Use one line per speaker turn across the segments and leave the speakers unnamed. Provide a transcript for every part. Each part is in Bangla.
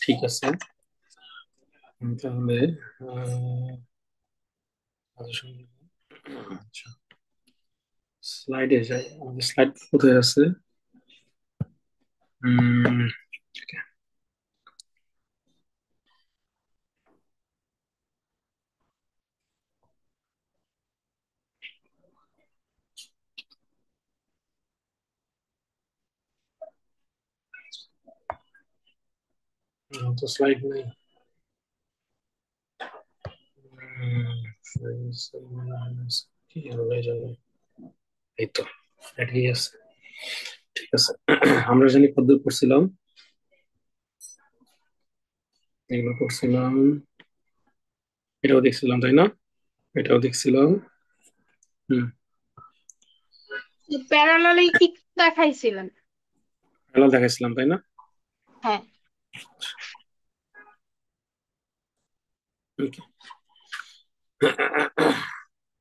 ঠিক আছে। তাহলে আহ, আচ্ছা, স্লাইডে যাই। আমাদের স্লাইড কোথায় আছে? উম, তো স্লাইড নেই। কি হবে যাবে? এই তো, এটাই আছে। ঠিক আছে। আমরা জানি কতদূর পড়ছিলাম, এগুলো পড়ছিলাম, এটাও দেখছিলাম তাই না? এটাও দেখছিলাম। হুম।
প্যারালালিটিক দেখাইছিলেন।
প্যারালাল দেখাইছিলাম তাই না?
হ্যাঁ।
ওকে।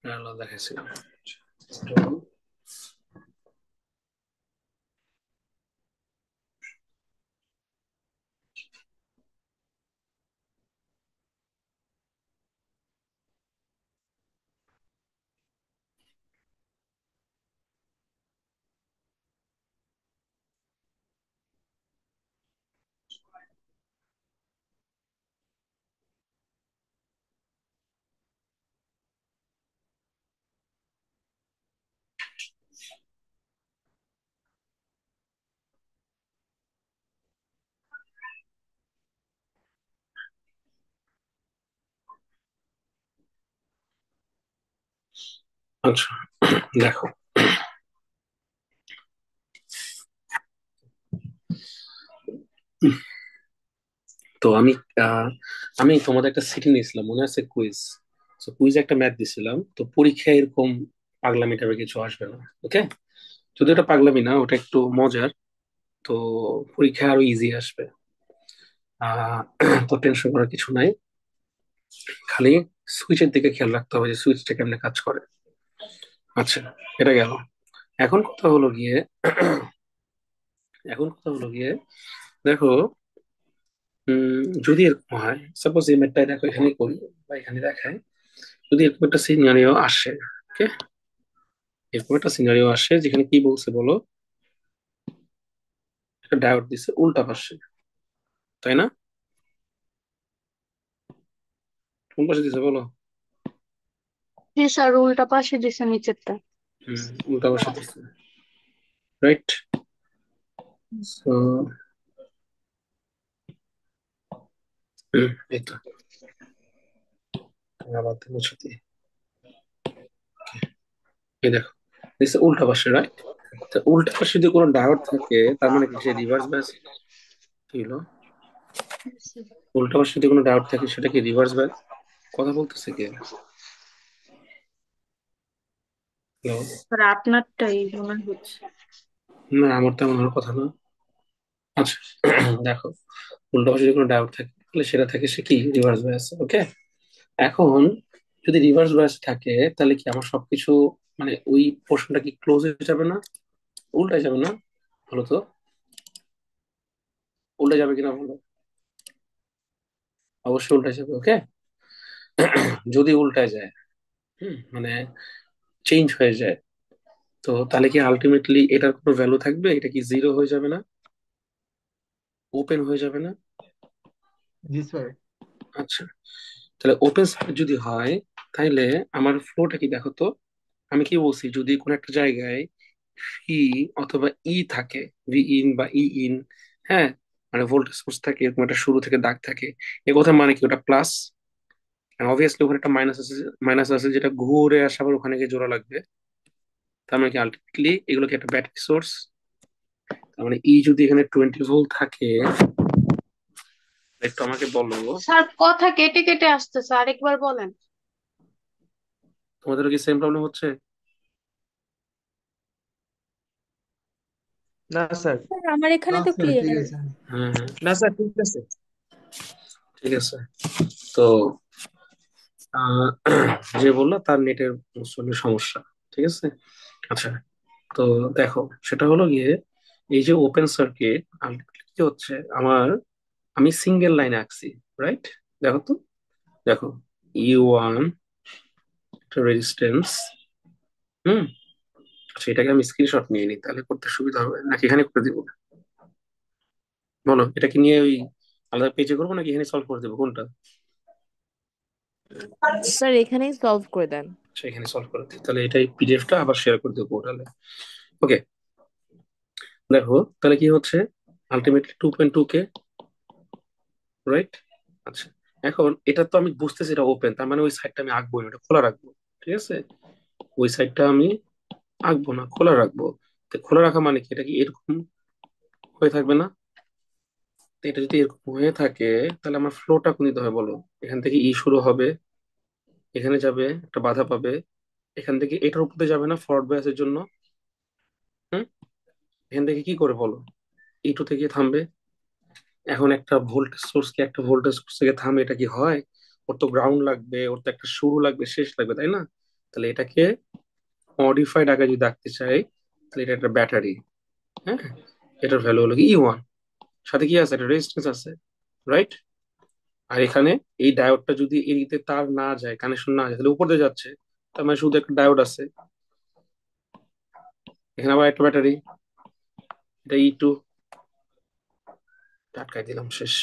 প্যারালাল দেখাইছিলাম। আচ্ছা, দেখো। তো আহ, আমি তোমাদের একটা সিটি নিয়েছিলাম, মনে আছে? কুইজ। তো কুইজে একটা ম্যাথ দিছিলাম, তো পরীক্ষায় এরকম পাগলামি টাইপের কিছু আসবে না। ওকে? যদি ওটা পাগলামি না, ওটা একটু মজার। তো পরীক্ষা আরো ইজি আসবে। আহ তো টেনশন করার কিছু নাই। খালি সুইচের দিকে খেয়াল রাখতে হবে যে সুইচটা কেমনে কাজ করে। আচ্ছা, এটা গেল। এখন কথা হলো গিয়ে এখন কথা হলো গিয়ে দেখো, যদি এরকম হয়, সাপোজ এই ম্যাটটাই দেখো, এখানে করি বা এখানে দেখায়, যদি এরকম একটা সিনারিও আসে, ওকে, এরকম একটা সিনারিও আসে যেখানে কি বলছে বলো, একটা ডায়োড দিছে উল্টা পাশে, তাই না? কোন পাশে দিছে বলো?
জি স্যার, উল্টা পাশে দিছে নিচেরটা।
হম, উল্টা পাশে দিছে, রাইট। তো এই তো, আবার মুছে দিই। এই দেখো, দিছে উল্টা পাশে, রাইট। তো উল্টা পাশে যদি কোনো ডায়োড থাকে, তার মানে কি সে রিভার্স বায়াস ছিল? উল্টা পাশে যদি কোনো ডায়োড থাকে, সেটা কি রিভার্স বায়াস? কথা বলতেছে কে? হ্যালো?
স্যার আপনারটাই মনে হচ্ছে।
না, আমার তেমন হওয়ার কথা না। আচ্ছা, দেখো, উল্টা পাশে যদি কোনো ডায়োড থাকে, তাহলে সেটা থাকে সে কি রিভার্স বায়াস। ওকে? এখন যদি রিভার্স বায়াস থাকে, তাহলে কি আমার সবকিছু, মানে ওই পোর্শনটা কি ক্লোজ হয়ে যাবে না? উল্টায় যাবে না? বলো তো, উল্টে যাবে কিনা বলো? অবশ্যই উল্টায় যাবে। ওকে? যদি উল্টায় যায়, মানে চেঞ্জ হয়ে যায়, তো তাহলে কি আলটিমেটলি এটার কোনো ভ্যালু থাকবে? এটা কি জিরো হয়ে যাবে না? ওপেন হয়ে যাবে না?
জি স্যার।
আচ্ছা, তাহলে ওপেন সার্কিট যদি হয়, তাহলে আমার ফ্লোটা কি দেখো তো। আমি কি বলছি, যদি কোনো একটা জায়গায় ভি অথবা ই থাকে, ভি ইন বা ই ইন, হ্যাঁ, মানে ভোল্টেজ সোর্স থাকে, এরকম একটা শুরু থেকে দাগ থাকে, এ কথা মানে কি ওটা প্লাস। অবভিয়াসলি ওখানে একটা মাইনাস আছে, মাইনাস আছে যেটা ঘুরে আসে আবার ওখানে গিয়ে জোড়া লাগবে। তার মানে কি আলটিমেটলি এগুলো কি একটা ব্যাটারি সোর্স? তার মানে ই যদি এখানে 20 ভোল্ট থাকে, একটু আমাকে বলো।
স্যার কথা কেটে কেটে আসতেছে, আরেকবার বলেন।
তোমাদেরও কি সেম প্রবলেম হচ্ছে?
না স্যার।
স্যার আমার এখানে
না
তো
স্যার ঠিক
ক্লিয়ার।
আছে।
হ্যাঁ, হ্যাঁ,
না স্যার ঠিক আছে।
ঠিক আছে। তো আহ, যে বললো তার নেটের সমস্যা। ঠিক আছে। আচ্ছা, তো দেখো, সেটা হলো গিয়ে এই যে ওপেন সার্কিট, কি হচ্ছে আমার, আমি সিঙ্গেল লাইনে আঁকছি, রাইট? দেখো তো, দেখো, E1 একটা রেজিস্ট্যান্স। হুম। আচ্ছা, এটাকে আমি স্ক্রিনশট নিয়ে নিই, তাহলে করতে সুবিধা হবে, নাকি এখানে করে দিব? বলো, এটা কি নিয়ে ওই আলাদা পেজে করবো নাকি এখানে সলভ করে দেবো, কোনটা?
স্যার এখানেই সলভ করে দেন।
আচ্ছা, এখানে সলভ করে দিই, তাহলে এটাই পিডিএফটা আবার শেয়ার করে দেবো পোর্টালে। ওকে, দেখো তাহলে কি হচ্ছে, আলটিমেটলি 2.2K, রাইট? আচ্ছা, এখন এটা তো আমি বুঝতেছি এটা ওপেন, তার মানে ওই সাইডটা আমি আঁকবো না, এটা খোলা রাখবো। ঠিক আছে, ওই সাইডটা আমি আঁকবো না, খোলা রাখবো। তো খোলা রাখা মানে কি, এটা কি এরকম হয়ে থাকবে না? তো এটা যদি এরকম হয়ে থাকে, তাহলে আমার ফ্লোটা কোন দিতে হবে বলো? এখান থেকে ই শুরু হবে, এখানে যাবে, একটা বাধা পাবে, এখান থেকে এটার উপরে যাবে না ফরওয়ার্ড ব্যাসের জন্য। হুম। এখান থেকে কি করে বলো, ই টু থেকে থামবে। এখন একটা ভোল্টেজ সোর্স কি একটা ভোল্টেজ সোর্স থেকে থামে, এটা কি হয়? ওর তো গ্রাউন্ড লাগবে, ওর তো একটা শুরু লাগবে, শেষ লাগবে, তাই না? তাহলে এটাকে মডিফাইড আগে যদি রাখতে চাই, তাহলে এটা একটা ব্যাটারি। হ্যাঁ, এটার ভ্যালু হলো কি E1, সাথে কি আছে, একটা রেজিস্ট্যান্স আছে, রাইট? আর এখানে এই ডায়োডটা যদি এদিকে তার না যায়, কানেকশন না যায়, তাহলে উপর দিয়ে যাচ্ছে, তার মানে শুধু একটা ডায়োড আছে। এখানে আবার একটা ব্যাটারি, এটা E2, আটকাই দিলাম, শেষ।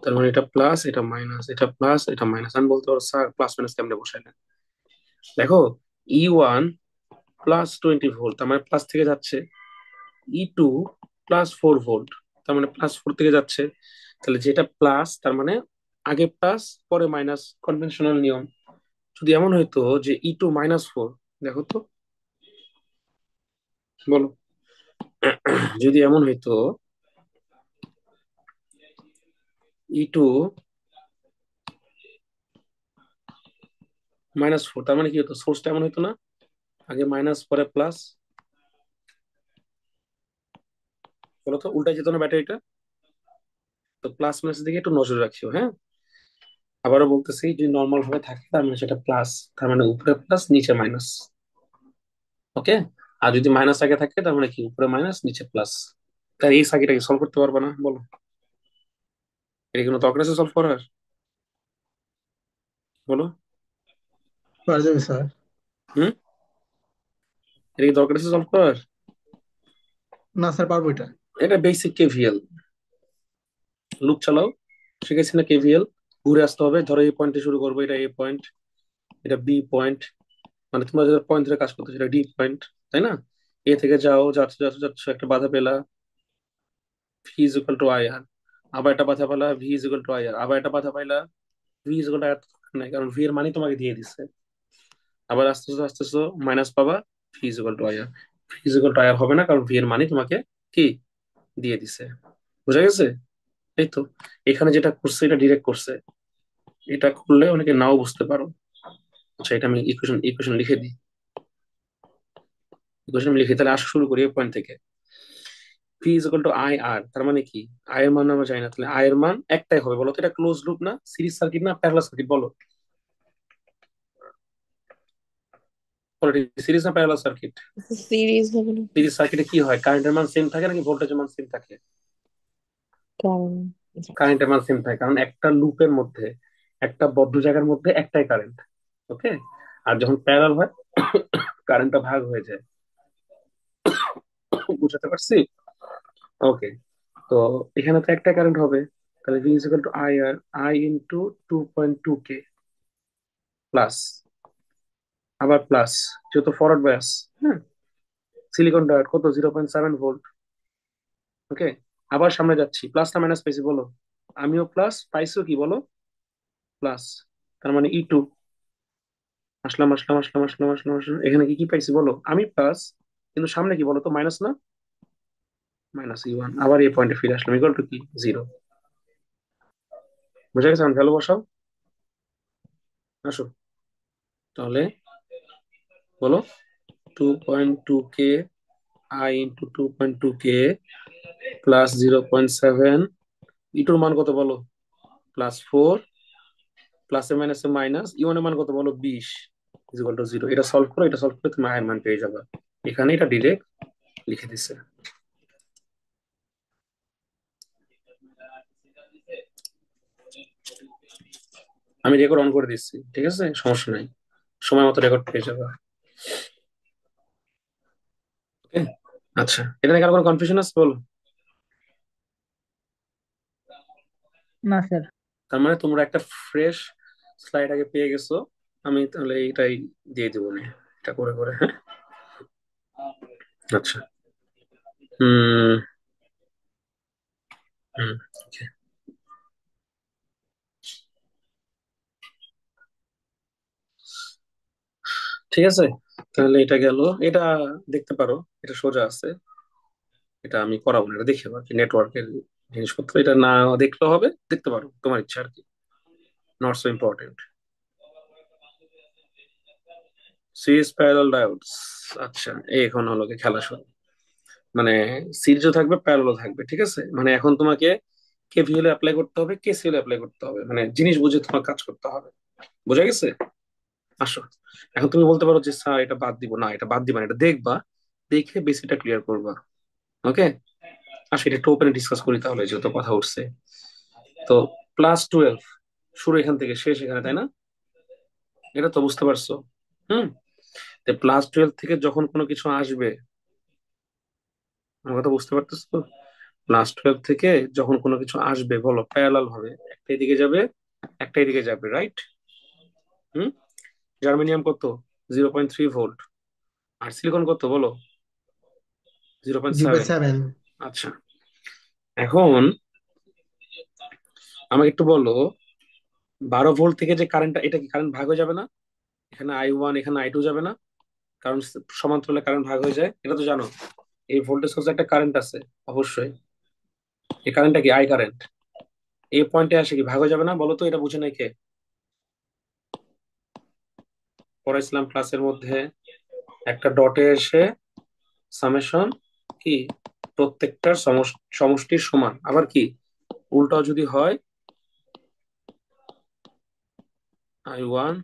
তার মানে এটা প্লাস, এটা মাইনাস, এটা প্লাস, এটা মাইনাস। আমি বলতে পারো স্যার প্লাস মাইনাস কেমনে বসাই না? দেখো, E1 +20 ভোল্ট, তার মানে প্লাস থেকে যাচ্ছে। E2 +4 ভোল্ট, তার মানে +4 থেকে যাচ্ছে। তাহলে যেটা প্লাস, তার মানে আগে প্লাস পরে মাইনাস, কনভেনশনাল নিয়ম। যদি এমন হইতো যে E2 -4, দেখো তো, বলো, যদি এমন হইতো E2 -4, তার মানে কি হতো, সোর্সটা এমন হইতো না, আগে মাইনাস পরে প্লাস। বলো তো, উল্টাই যেত না ব্যাটারিটা? তো প্লাস মাইনাসের দিকে একটু নজর রাখিও, হ্যাঁ। আবারও বলতেছি, যদি নর্মাল ভাবে থাকে তার মানে সেটা প্লাস, তার মানে উপরে প্লাস নিচে মাইনাস। ওকে। আর যদি মাইনাস আগে থাকে, তার মানে কি, উপরে মাইনাস নিচে প্লাস। তাই এই সার্কিটটাকে সলভ করতে পারবে না বলো? এটা কোনো দরকার আছে সলভ করার? বলো।
পারা যাবে স্যার।
হুম। এটা কি দরকার আছে সলভ করার?
না স্যার, পারবো এটা।
এটা বেসিক কেভিএল, লুপ চালাও, শিখেছি না কেভিএল? ঘুরে আসতে হবে, ধরো এই পয়েন্টে শুরু করবো, এটা এ পয়েন্ট, এটা বি পয়েন্ট, মানে তোমরা যেটা পয়েন্ট ধরে কাজ করতেছো, এটা ডি পয়েন্ট, তাই না? এ থেকে যাও, যাচ্ছ যাচ্ছ যাচ্ছ, একটা বাধা পেলা, V is equal to I R. আবার একটা বাধা পেলা, V is equal to I R. আবার একটা বাধা পাইলা, V is equal to I R. নাই, কারণ ভি এর মানে তোমাকে দিয়ে দিচ্ছে। আবার আস্তে আস্তে মাইনাস পাবা, V is equal to I R. V is equal to I R হবে না, কারণ ভি এর মানে তোমাকে কি দিয়ে দিছে। বুঝা গেছে? এই তো, এখানে যেটা করছে এটা ডিরেক্ট করছে। এটা করলে অনেকে নাও বুঝতে পারো। আচ্ছা, এটা আমি ইকুয়েশন ইকুয়েশন লিখে দিই। ইকুয়েশন লিখে, তাহলে আসা শুরু করি এই পয়েন্ট থেকে। P is equal to I R, তার মানে কি, আই এর মান আমরা জানি না, তাহলে আই এর মান একটাই হবে। বলো তো, এটা ক্লোজ লুপ না সিরিজ সার্কিট না প্যারালাল সার্কিট, বলো? সিরিজ না প্যারালাল সার্কিট?
সিরিজ হবে না?
সিরিজ সার্কিটে কি হয়, কারেন্টের মান সেম থাকে নাকি ভোল্টেজের মান সেম থাকে?
কারণ
কারেন্টের মান সেম থাকে, কারণ একটা লুপের মধ্যে, একটা বদ্ধ জায়গার মধ্যে একটাই কারেন্ট। ওকে। আর যখন প্যারালাল হয়, কারেন্টটা ভাগ হয়ে যায়। বুঝতে পারছি? ওকে। তো এখানে তো একটা কারেন্ট হবে, তাহলে V is equal to I R, I into 2.2K plus, আবার প্লাস, যেহেতু ফরওয়ার্ড বায়াস। হ্যাঁ, সিলিকন ডায়োড কত, 0.7 ভোল্ট। ওকে। আবার সামনে যাচ্ছি, প্লাস না মাইনাস পাইছি বলো? আমিও প্লাস পাইছো, কি বলো, প্লাস। তার মানে E2, আসলাম আসলাম আসলাম আসলাম আসলাম আসলাম, এখানে কি কি পাইছি বলো? আমি প্লাস, কিন্তু সামনে কি বলো তো, মাইনাস না, -E1। আবার এই পয়েন্টে ফিরে আসলাম, ইকুয়াল টু কি, 0। বুঝা গেছে? ভ্যালু বসাও, আসো তাহলে, বলো, 2.2K, I into 2.2K plus 0.7, ইটুর মান কত বলো, +4, প্লাসে মাইনাসে মাইনাস, ইউনের মান কত বলো, 20, ইকুয়াল টু 0। এটা সলভ করো, এটা সলভ করে তুমি আয়ের মান পেয়ে যাবে। এখানে এটা ডিরেক্ট লিখে দিছে। আমি রেকর্ড অন করে দিচ্ছি, ঠিক আছে, সমস্যা নাই, সময় মতো রেকর্ড পেয়ে যাবে। ওকে, আচ্ছা, এটা নিয়ে কারো কোনো কনফিউশন আছে বলো?
না স্যার।
তার মানে তোমরা একটা ফ্রেশ স্লাইড আগে পেয়ে গেছো। আমি তাহলে এইটাই দিয়ে দিব না, এটা করে করে, হ্যাঁ। আচ্ছা। হুম। হুম। okay, ঠিক আছে, তাহলে এটা গেল। এটা দেখতে পারো, এটা সোজা আছে, এটা আমি করাবো না, এটা দেখে পাচ্ছি নেটওয়ার্কের জিনিসপত্র, এটা না দেখলেও হবে, দেখতে পারো, তোমার ইচ্ছা আর কি, not so important. Series parallel diodes, আচ্ছা, এই এখন হলো কি খেলা শুরু। মানে সিরিজও থাকবে, প্যারালালও থাকবে, ঠিক আছে, মানে এখন তোমাকে কেভিএল অ্যাপ্লাই করতে হবে, কেসিএল অ্যাপ্লাই করতে হবে, মানে জিনিস বুঝে তোমার কাজ করতে হবে। বোঝা গেছে? আসো, এখন তুমি বলতে পারো যে স্যার এটা বাদ দিব, না এটা বাদ দিবা না, এটা দেখবা, দেখে বেসিকটা ক্লিয়ার করবা। ওকে, আসো এটা একটু ওপেনে ডিসকাস করি তাহলে, যেহেতু কথা উঠছে। তো +12 শুরু এখান থেকে শেষ এখানে, তাই না? এটা তো বুঝতে পারছো? হুম। তো +12 থেকে যখন কোনো কিছু আসবে, আমার কথা বুঝতে পারতেছো তো? +12 থেকে যখন কোনো কিছু আসবে, বলো প্যারালাল ভাবে, একটা এদিকে যাবে, একটা এদিকে যাবে, রাইট? হুম। জার্মেনিয়াম কত? 0.3 ভোল্ট। আর সিলিকন কত বলো? Zero point
zero
seven
seven
আচ্ছা, এখন আমাকে একটু বলো, 12 ভোল্ট থেকে যে কারেন্টটা, এটা কি কারেন্ট ভাগ হয়ে যাবে না? এখানে I1, এখানে I2 যাবে না? কারণ সমান্তরালে কারেন্ট ভাগ হয়ে যায়, এটা তো জানো। এই ভোল্টেজ সোর্সে একটা কারেন্ট আছে, অবশ্যই। এই কারেন্টটা কি আই কারেন্ট, এই পয়েন্টে আসে কি ভাগ হয়ে যাবে না বলো তো? এটা বুঝে নাই কে? পড়াইছিলাম ক্লাসের মধ্যে, একটা ডটে এসে সামেশন কি, প্রত্যেকটার সমষ্টির সমান, আবার কি উল্টাও যদি হয়, I1,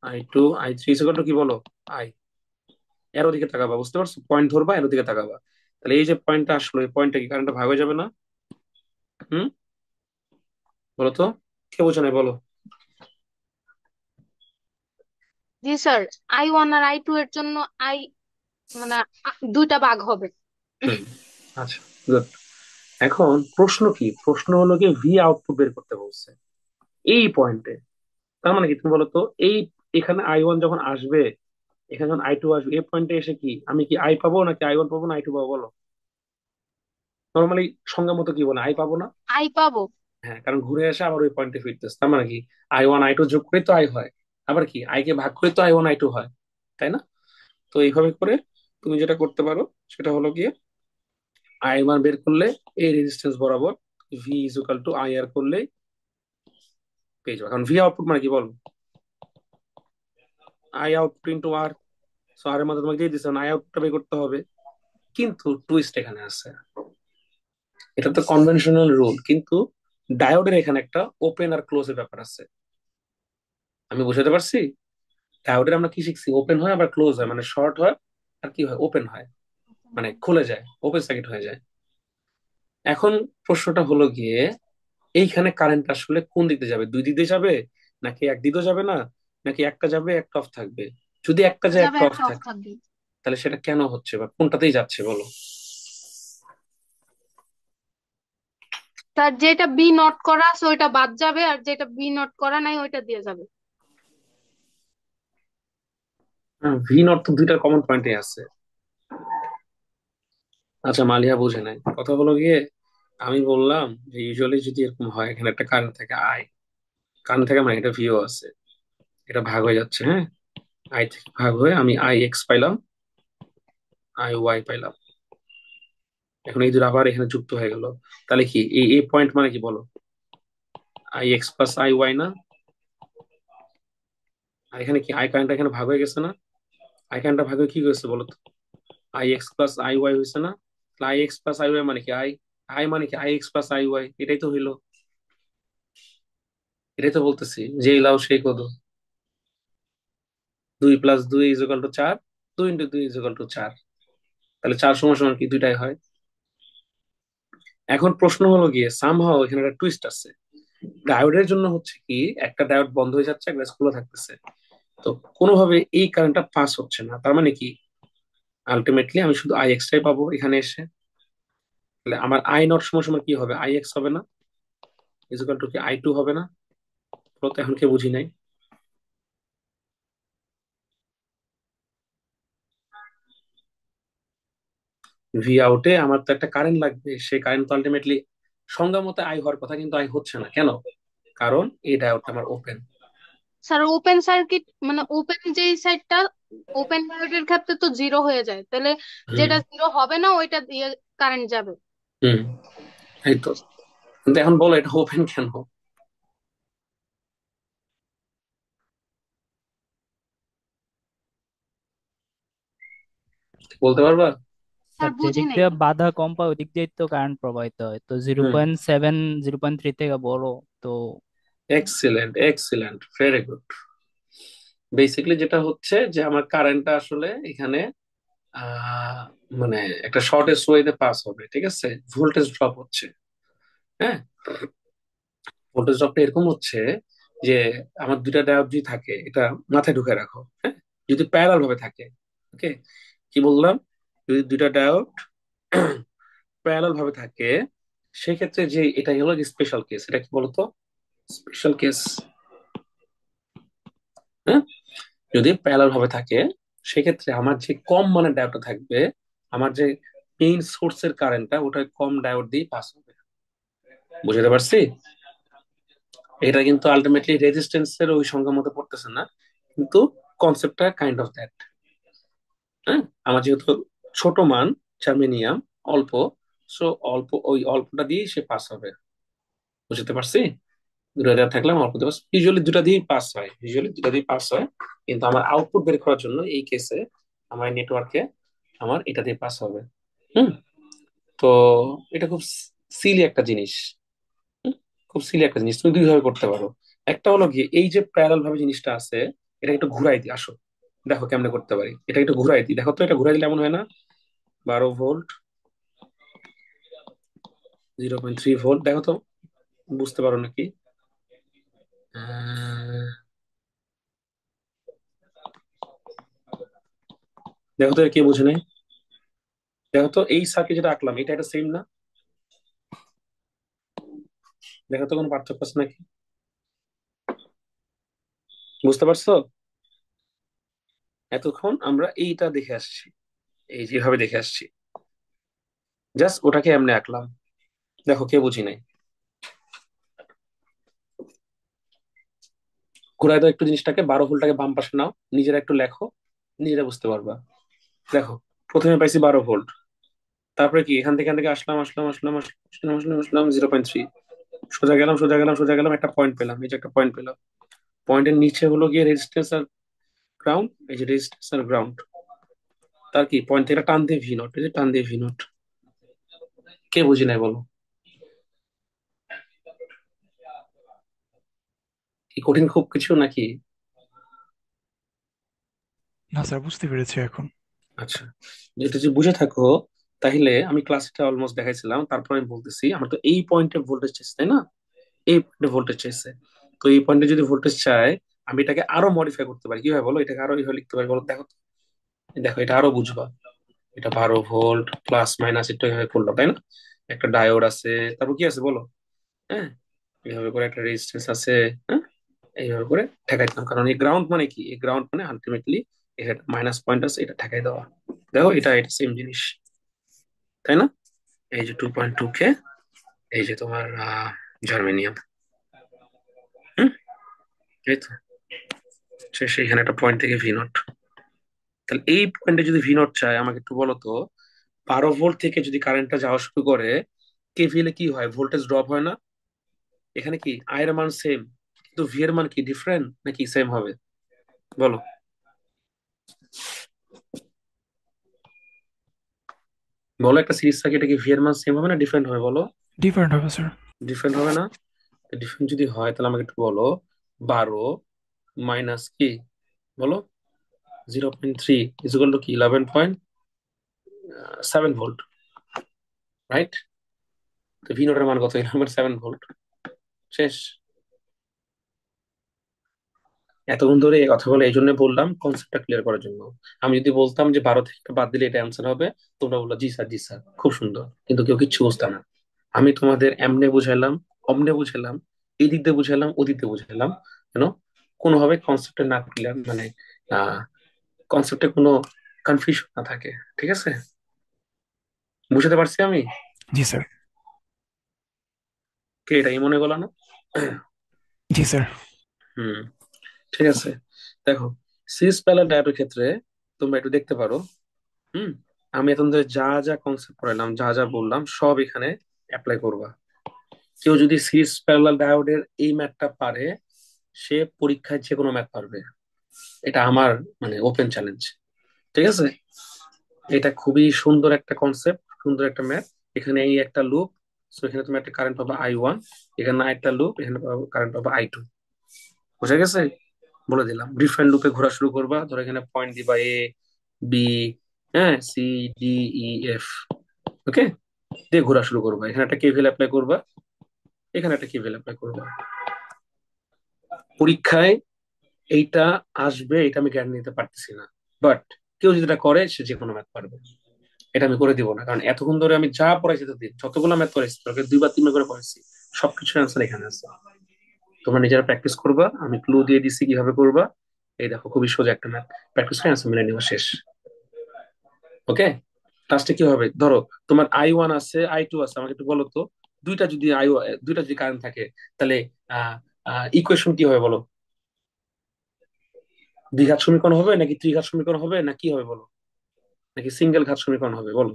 I2, I3 কি বলো, আই, এর ওদিকে তাকাবা, বুঝতে পারছো? পয়েন্ট ধরবা, এর ওদিকে তাকাবা, তাহলে এই যে পয়েন্টটা আসলো, এই পয়েন্টটা কি কারেন্টটা ভাগ হয়ে যাবে না? হুম, বলো তো, কে বোঝে নাই বলো?
জি স্যার, I1 আর I2 এর জন্য আই মানে দুইটা ভাগ হবে।
হুম। আচ্ছা, গুড। এখন প্রশ্ন কি, প্রশ্ন হলো কি ভি আউটপুট বের করতে বলছে এই পয়েন্টে। তার মানে কি তুমি বলো তো, এই এখানে I1 যখন আসবে, এখানে যখন I2 আসবে, এই পয়েন্টে এসে কি আমি কি আই পাবো, নাকি I1 পাবো, না I2 পাবো বলো? নর্মালি সংজ্ঞা মতো কি বলে, আই পাবো না?
আই পাবো।
হ্যাঁ, কারণ ঘুরে এসে আবার ওই পয়েন্টে ফিরতেছে, তার মানে কি I1 I2 যোগ করে তো আই হয়, আবার কি আই কে ভাগ করে তো I1 I2 হয়, তাই না? তো এইভাবে করে তুমি যেটা করতে পারো, সেটা হলো গিয়ে আই মান বের করলে এই রেজিস্ট্যান্স বরাবর V is equal to I R করলে পেয়ে যাবে। কারণ ভি আউটপুট মানে কি বলো, I output into R, so R এর মধ্যে তোমাকে দিয়ে দিচ্ছে, আই আউটপুটটা বের করতে হবে। কিন্তু টুইস্ট এখানে আছে, এটা তো কনভেনশনাল রুল, কিন্তু ডায়োডের এখানে একটা ওপেন আর ক্লোজ এর ব্যাপার আছে। আমি বুঝাতে পারছি? ডায়োডের আমরা কি শিখছি, ওপেন হয় আবার ক্লোজ হয়, মানে শর্ট হয় আর কি হয়, ওপেন হয়, মানে খুলে যায়, ওপেন সার্কিট হয়ে যায়। এখন প্রশ্নটা হলো গিয়ে, এইখানে কারেন্ট আসলে কোন দিক দিয়ে যাবে, দুই দিক দিয়ে যাবে, নাকি এক দিকেও যাবে না, নাকি একটা যাবে একটা অফ থাকবে? যদি একটা যায়
যাবে,
একটা অফ
একটা অফ
থাকে,
থাকবে।
তাহলে সেটা কেন হচ্ছে বা কোনটাতেই যাচ্ছে বলো?
তার যেটা বি নট করা আছে ওইটা বাদ যাবে, আর যেটা বি নট করা নাই ওইটা দিয়ে যাবে।
ভি নট তো দুইটা কমন পয়েন্টে আছে। আচ্ছা, মালিয়া বুঝে নাই, কথা হলো গিয়ে, আমি বললাম যে ইউজুয়ালি যদি এরকম হয়, এখানে একটা কারেন্ট থাকে আই, কারেন্ট থাকে মানে এটা ভিও আছে, এটা ভাগ হয়ে যাচ্ছে, হ্যাঁ, আই থেকে ভাগ হয়ে আমি IX পাইলাম, IY পাইলাম। এখন এই দুটো আবার এখানে যুক্ত হয়ে গেল, তাহলে কি এই এই পয়েন্ট মানে কি বলো, IX + IY না? আর এখানে কি আই কারেন্ট এখানে ভাগ হয়ে গেছে না? আই কারেন্টটা ভাগ হয়ে কি হয়েছে বলো তো, IX + IY হয়েছে না? IX + IY মানে কি আই, আই মানে কি IX + IY, এটাই তো হইলো, এটাই তো বলতেছি, যে লাও সেই কদু, 2 + 2 = 4, 2 × 2 = 4, তাহলে 4 সমান সমান কি দুইটাই হয়। এখন প্রশ্ন হলো গিয়ে সামহাও এখানে একটা টুইস্ট আছে, ডায়োডের জন্য হচ্ছে কি, একটা ডায়োড বন্ধ হয়ে যাচ্ছে, একটা খোলা থাকতেছে। তো কোনোভাবে এই কারেন্টটা পাস হচ্ছে না, তার মানে কি আলটিমেটলি আমি শুধু আই এক্সটাই পাবো এখানে এসে। তাহলে আমার আই নট সমান সমান কি হবে, আই এক্স হবে না, ইকুয়াল টু কি আই টু হবে না? বলো তো, এখন কে বুঝি নাই? ভি আউটে আমার তো একটা কারেন্ট লাগবে, সেই কারেন্ট তো আলটিমেটলি সংজ্ঞা মতে আই হওয়ার কথা, কিন্তু আই হচ্ছে না কেন? কারণ এই ডায়োডটা আমার ওপেন।
স্যার ওপেন সার্কিট মানে ওপেন যেই সাইডটা, ওপেন ডায়োডের ক্ষেত্রে তো জিরো হয়ে যায়, তাহলে
হুম।
যেটা জিরো হবে না ওইটা দিয়ে কারেন্ট যাবে।
হুম। এই তো। কিন্তু এখন বলো এটা ওপেন কেন? বলতে পারবা?
স্যার
স্যার
বুঝি
যেদিক
নাই।
দিয়ে বাধা কম পায় ওই দিক দিয়ে তো কারেন্ট প্রবাহিত হয়, তো জিরো
হুম।
পয়েন্ট সেভেন 0.3 থেকে বড়। তো
excellent, excellent, very good. Basically যেটা হচ্ছে যে আমার কারেন্টটা আসলে এখানে আহ মানে একটা শর্টেস্ট ওয়েতে পাস হবে, ঠিক আছে? ভোল্টেজ ড্রপ হচ্ছে। হ্যাঁ, ভোল্টেজ ড্রপটা এরকম হচ্ছে যে আমার দুইটা ডায়োড যদি থাকে, এটা মাথায় ঢুকে রাখো, হ্যাঁ? যদি প্যারালাল ভাবে থাকে, ওকে, কি বললাম, যদি দুইটা ডায়োড প্যারালাল ভাবে থাকে, সেক্ষেত্রে যে এটা হলো স্পেশাল কেস, এটা কি বলতো? Special case. হ্যাঁ, যদি প্যারালাল ভাবে থাকে, সেক্ষেত্রে আমার যে কম মানের ডায়োডটা থাকবে, আমার যে মেইন সোর্সের কারেন্টটা ওটা কম ডায়োড দিয়ে পাস হবে। বুঝতে পারছি? এটা কিন্তু আলটিমেটলি রেজিস্ট্যান্সের ওই সংখ্যার মধ্যে পড়তেছে না, কিন্তু কনসেপ্টটা কাইন্ড অফ দ্যাট। হ্যাঁ, আমার যেহেতু ছোট মান, জার্মেনিয়াম অল্প, সো অল্প, ওই অল্পটা দিয়ে সে পাস হবে। বুঝতে পারছি? দুটা দেওয়া থাকলে আমার অল্প দিয়ে পাস, ইউজুয়ালি দুটা দিয়ে পাস হয়, ইউজুয়ালি দুটা দিয়ে পাস হয়। কিন্তু আমার আউটপুট বের করার জন্য এই কেসে আমার নেটওয়ার্কে আমার এটা দিয়ে পাস হবে। হুম। তো এটা খুব সিলি একটা জিনিস। হুম, খুব সিলি একটা জিনিস, তুমি দুই ভাবে করতে পারো। একটা হলো কি, এই যে প্যারাল ভাবে জিনিসটা আছে, এটা একটু ঘুরাই দিই, আসো দেখো কেমনে করতে পারি। এটা একটু ঘুরাই দিই, দেখো তো, এটা ঘুরাই দিলে এমন হয় না? 12 ভোল্ট, 0.3 ভোল্ট, দেখো তো বুঝতে পারো নাকি? আহ, দেখো তো কে বুঝে নাই? দেখো তো এই সার্কিট যেটা আঁকলাম, এটা একটা সেম না? দেখো তো কোনো পার্থক্য আছে নাকি? বুঝতে পারছো? এতক্ষণ আমরা এইটা দেখে আসছি, এই যেভাবে দেখে আসছি, জাস্ট ওটাকে এমনি আঁকলাম। দেখো কে বুঝি নাই? ঘুরাই দাও একটু জিনিসটাকে, 12 ভোল্টটাকে বাম পাশে নাও, নিজেরা একটু লেখো, নিজেরা বুঝতে পারবা। দেখো, প্রথমে পাইছি 12 ভোল্ট, তারপরে কি এখান থেকে আসলাম আসলাম আসলাম আসলাম আসলাম আসলাম আসলাম 0.3, সোজা গেলাম সোজা গেলাম সোজা গেলাম, একটা পয়েন্ট পেলাম, এই যে একটা পয়েন্ট পেলাম। পয়েন্টের নিচে হলো গিয়ে রেজিস্ট্যান্স আর গ্রাউন্ড, এই যে রেজিস্ট্যান্স আর গ্রাউন্ড। তার কি পয়েন্ট থেকে টান দিয়ে ভি নট, এই যে টান দিয়ে ভি নট। কে বুঝি নাই বলো? কি কঠিন খুব কিছু নাকি?
না স্যার, বুঝতে পেরেছি এখন।
আচ্ছা, যেটা যদি বুঝে থাকো, তাহলে আমি ক্লাসটা অলমোস্ট দেখাইছিলাম, তারপরে আমি বলতেছি, আমার তো এই পয়েন্টে ভোল্টেজ চাইছে, তাই না? এই পয়েন্টে ভোল্টেজ চাইছে। তো এই পয়েন্টে যদি ভোল্টেজ চাই, আমি এটাকে আরো মডিফাই করতে পারি, কিভাবে বলো? এটাকে আরো এইভাবে লিখতে পারি, বলো দেখো তো। দেখো, এটা আরো বুঝবা। এটা 12 ভোল্ট, প্লাস মাইনাস এটা এইভাবে করলাম, তাই না? একটা ডায়োড আছে, তারপর কি আছে বলো? হ্যাঁ, এইভাবে করে একটা রেজিস্ট্যান্স আছে। হ্যাঁ, এইভাবে করে ঠেকাই দিলাম, কারণ এই গ্রাউন্ড মানে কি, এই গ্রাউন্ড মানে আলটিমেটলি এটা মাইনাস পয়েন্ট আছে, এটা ঠেকাই দেওয়া। দেখো, এটা এটা সেম জিনিস, তাই না? এই যে 2.2 কে, এই যে তোমার জার্মেনিয়াম। হুম, এই তো শেষে এখানে একটা পয়েন্ট থেকে ভি নট। তাহলে এই পয়েন্টে যদি ভি নট চাই, আমাকে একটু বলো তো, 12 ভোল্ট থেকে যদি কারেন্টটা যাওয়া শুরু করে, কেভিএল এ কি হয়, ভোল্টেজ ড্রপ হয় না? এখানে কি আই এর মান সেম, কিন্তু ভি এর মান কি ডিফারেন্ট নাকি সেম হবে? বলো, বলো, একটা সিরিজ সার্কিটে কি ভি এর মান সেম হবে না ডিফারেন্ট হবে, বলো?
ডিফারেন্ট হবে স্যার।
ডিফারেন্ট হবে না? ডিফারেন্ট যদি হয়, তাহলে আমাকে একটু বলো, 12 মাইনাস কি, বলো, 0.3 ইজ ইকুয়াল টু কি, 11.7 ভোল্ট, রাইট? তো ভি নোটের মান কত? 11.7 ভোল্ট। শেষ। এতক্ষণ ধরে এই কথা বলে এই জন্য বললাম কনসেপ্টটা ক্লিয়ার করার জন্য। আমি যদি বলতাম যে 12 থেকে বাদ দিলে এটা অ্যান্সার হবে, তোমরা বললো জি স্যার জি স্যার, খুব সুন্দর, কিন্তু কেউ কিচ্ছু বুঝতাম না। আমি তোমাদের এমনে বুঝাইলাম, অমনে বুঝাইলাম, এই দিক দিয়ে বুঝাইলাম, ওদিক দিয়ে বুঝাইলাম, কেন কোনোভাবে কনসেপ্টে না ক্লিয়ার, মানে আহ কনসেপ্টে কোনো কনফিউশন না থাকে। ঠিক আছে, বুঝতে পারছি আমি।
জি স্যার।
কে এটাই মনে করলো না?
জি স্যার।
হুম, ঠিক আছে। দেখো, সিস প্যারালাল ডায়োডের ক্ষেত্রে তোমরা একটু দেখতে পারো। হুম, আমি এখন ধরে যা যা কনসেপ্ট পড়াইলাম, যা যা বললাম, সব এখানে অ্যাপ্লাই করবা। কেউ যদি সিরিজ প্যারালাল ডায়োডের এই ম্যাথটা পারে, সে পরীক্ষায় যে কোনো ম্যাথ পারবে। এটা আমার মানে ওপেন চ্যালেঞ্জ। ঠিক আছে, এটা খুবই সুন্দর একটা কনসেপ্ট, সুন্দর একটা ম্যাথ। এখানে এই একটা লুপ, সো এখানে তুমি একটা কারেন্ট পাবা I1, এখানে একটা লুপ, এখানে কারেন্ট পাবা I2। বুঝা গেছে? বলে দিলাম, ডিফারেন্ট লুপে ঘোরা শুরু করবা, ধরো এখানে পয়েন্ট দিবা বি, হ্যাঁ, C D E F, ওকে, দিয়ে ঘোরা শুরু করবা। এখানে একটা কেভিএল অ্যাপ্লাই করবা, এখানে একটা কেভিএল অ্যাপ্লাই করবা। পরীক্ষায় এইটা আসবে, এটা আমি গ্যারান্টি নিতে পারতেছি না, বাট কেউ যদি এটা করে সে যে কোনো ম্যাথ পারবে। এটা আমি করে দিব না, কারণ এতক্ষণ ধরে আমি যা পড়াইছি এতদিন, যতগুলো ম্যাথ করেছি তোকে 2 বার 3 বার করে পড়াইছি, সবকিছুর অ্যান্সার এখানে আছে। তোমরা নিজেরা প্র্যাকটিস করবা, আমি ক্লু দিয়ে দিছি কিভাবে করবা। এই দেখো, খুবই সোজা একটা ম্যাথ, প্র্যাকটিস করে অ্যান্সার মিলে নিবা, শেষ। ওকে, লাস্টে কি হবে, ধরো তোমার I1 আছে, I2 আছে, আমাকে একটু বলো তো, দুইটা যদি দুইটা যদি কারেন্ট থাকে, তাহলে আহ ইকুয়েশন কি হবে বলো? দ্বিঘাত সমীকরণ হবে নাকি ত্রিঘাত সমীকরণ হবে না কি হবে বলো? নাকি সিঙ্গেল ঘাত সমীকরণ হবে বলো?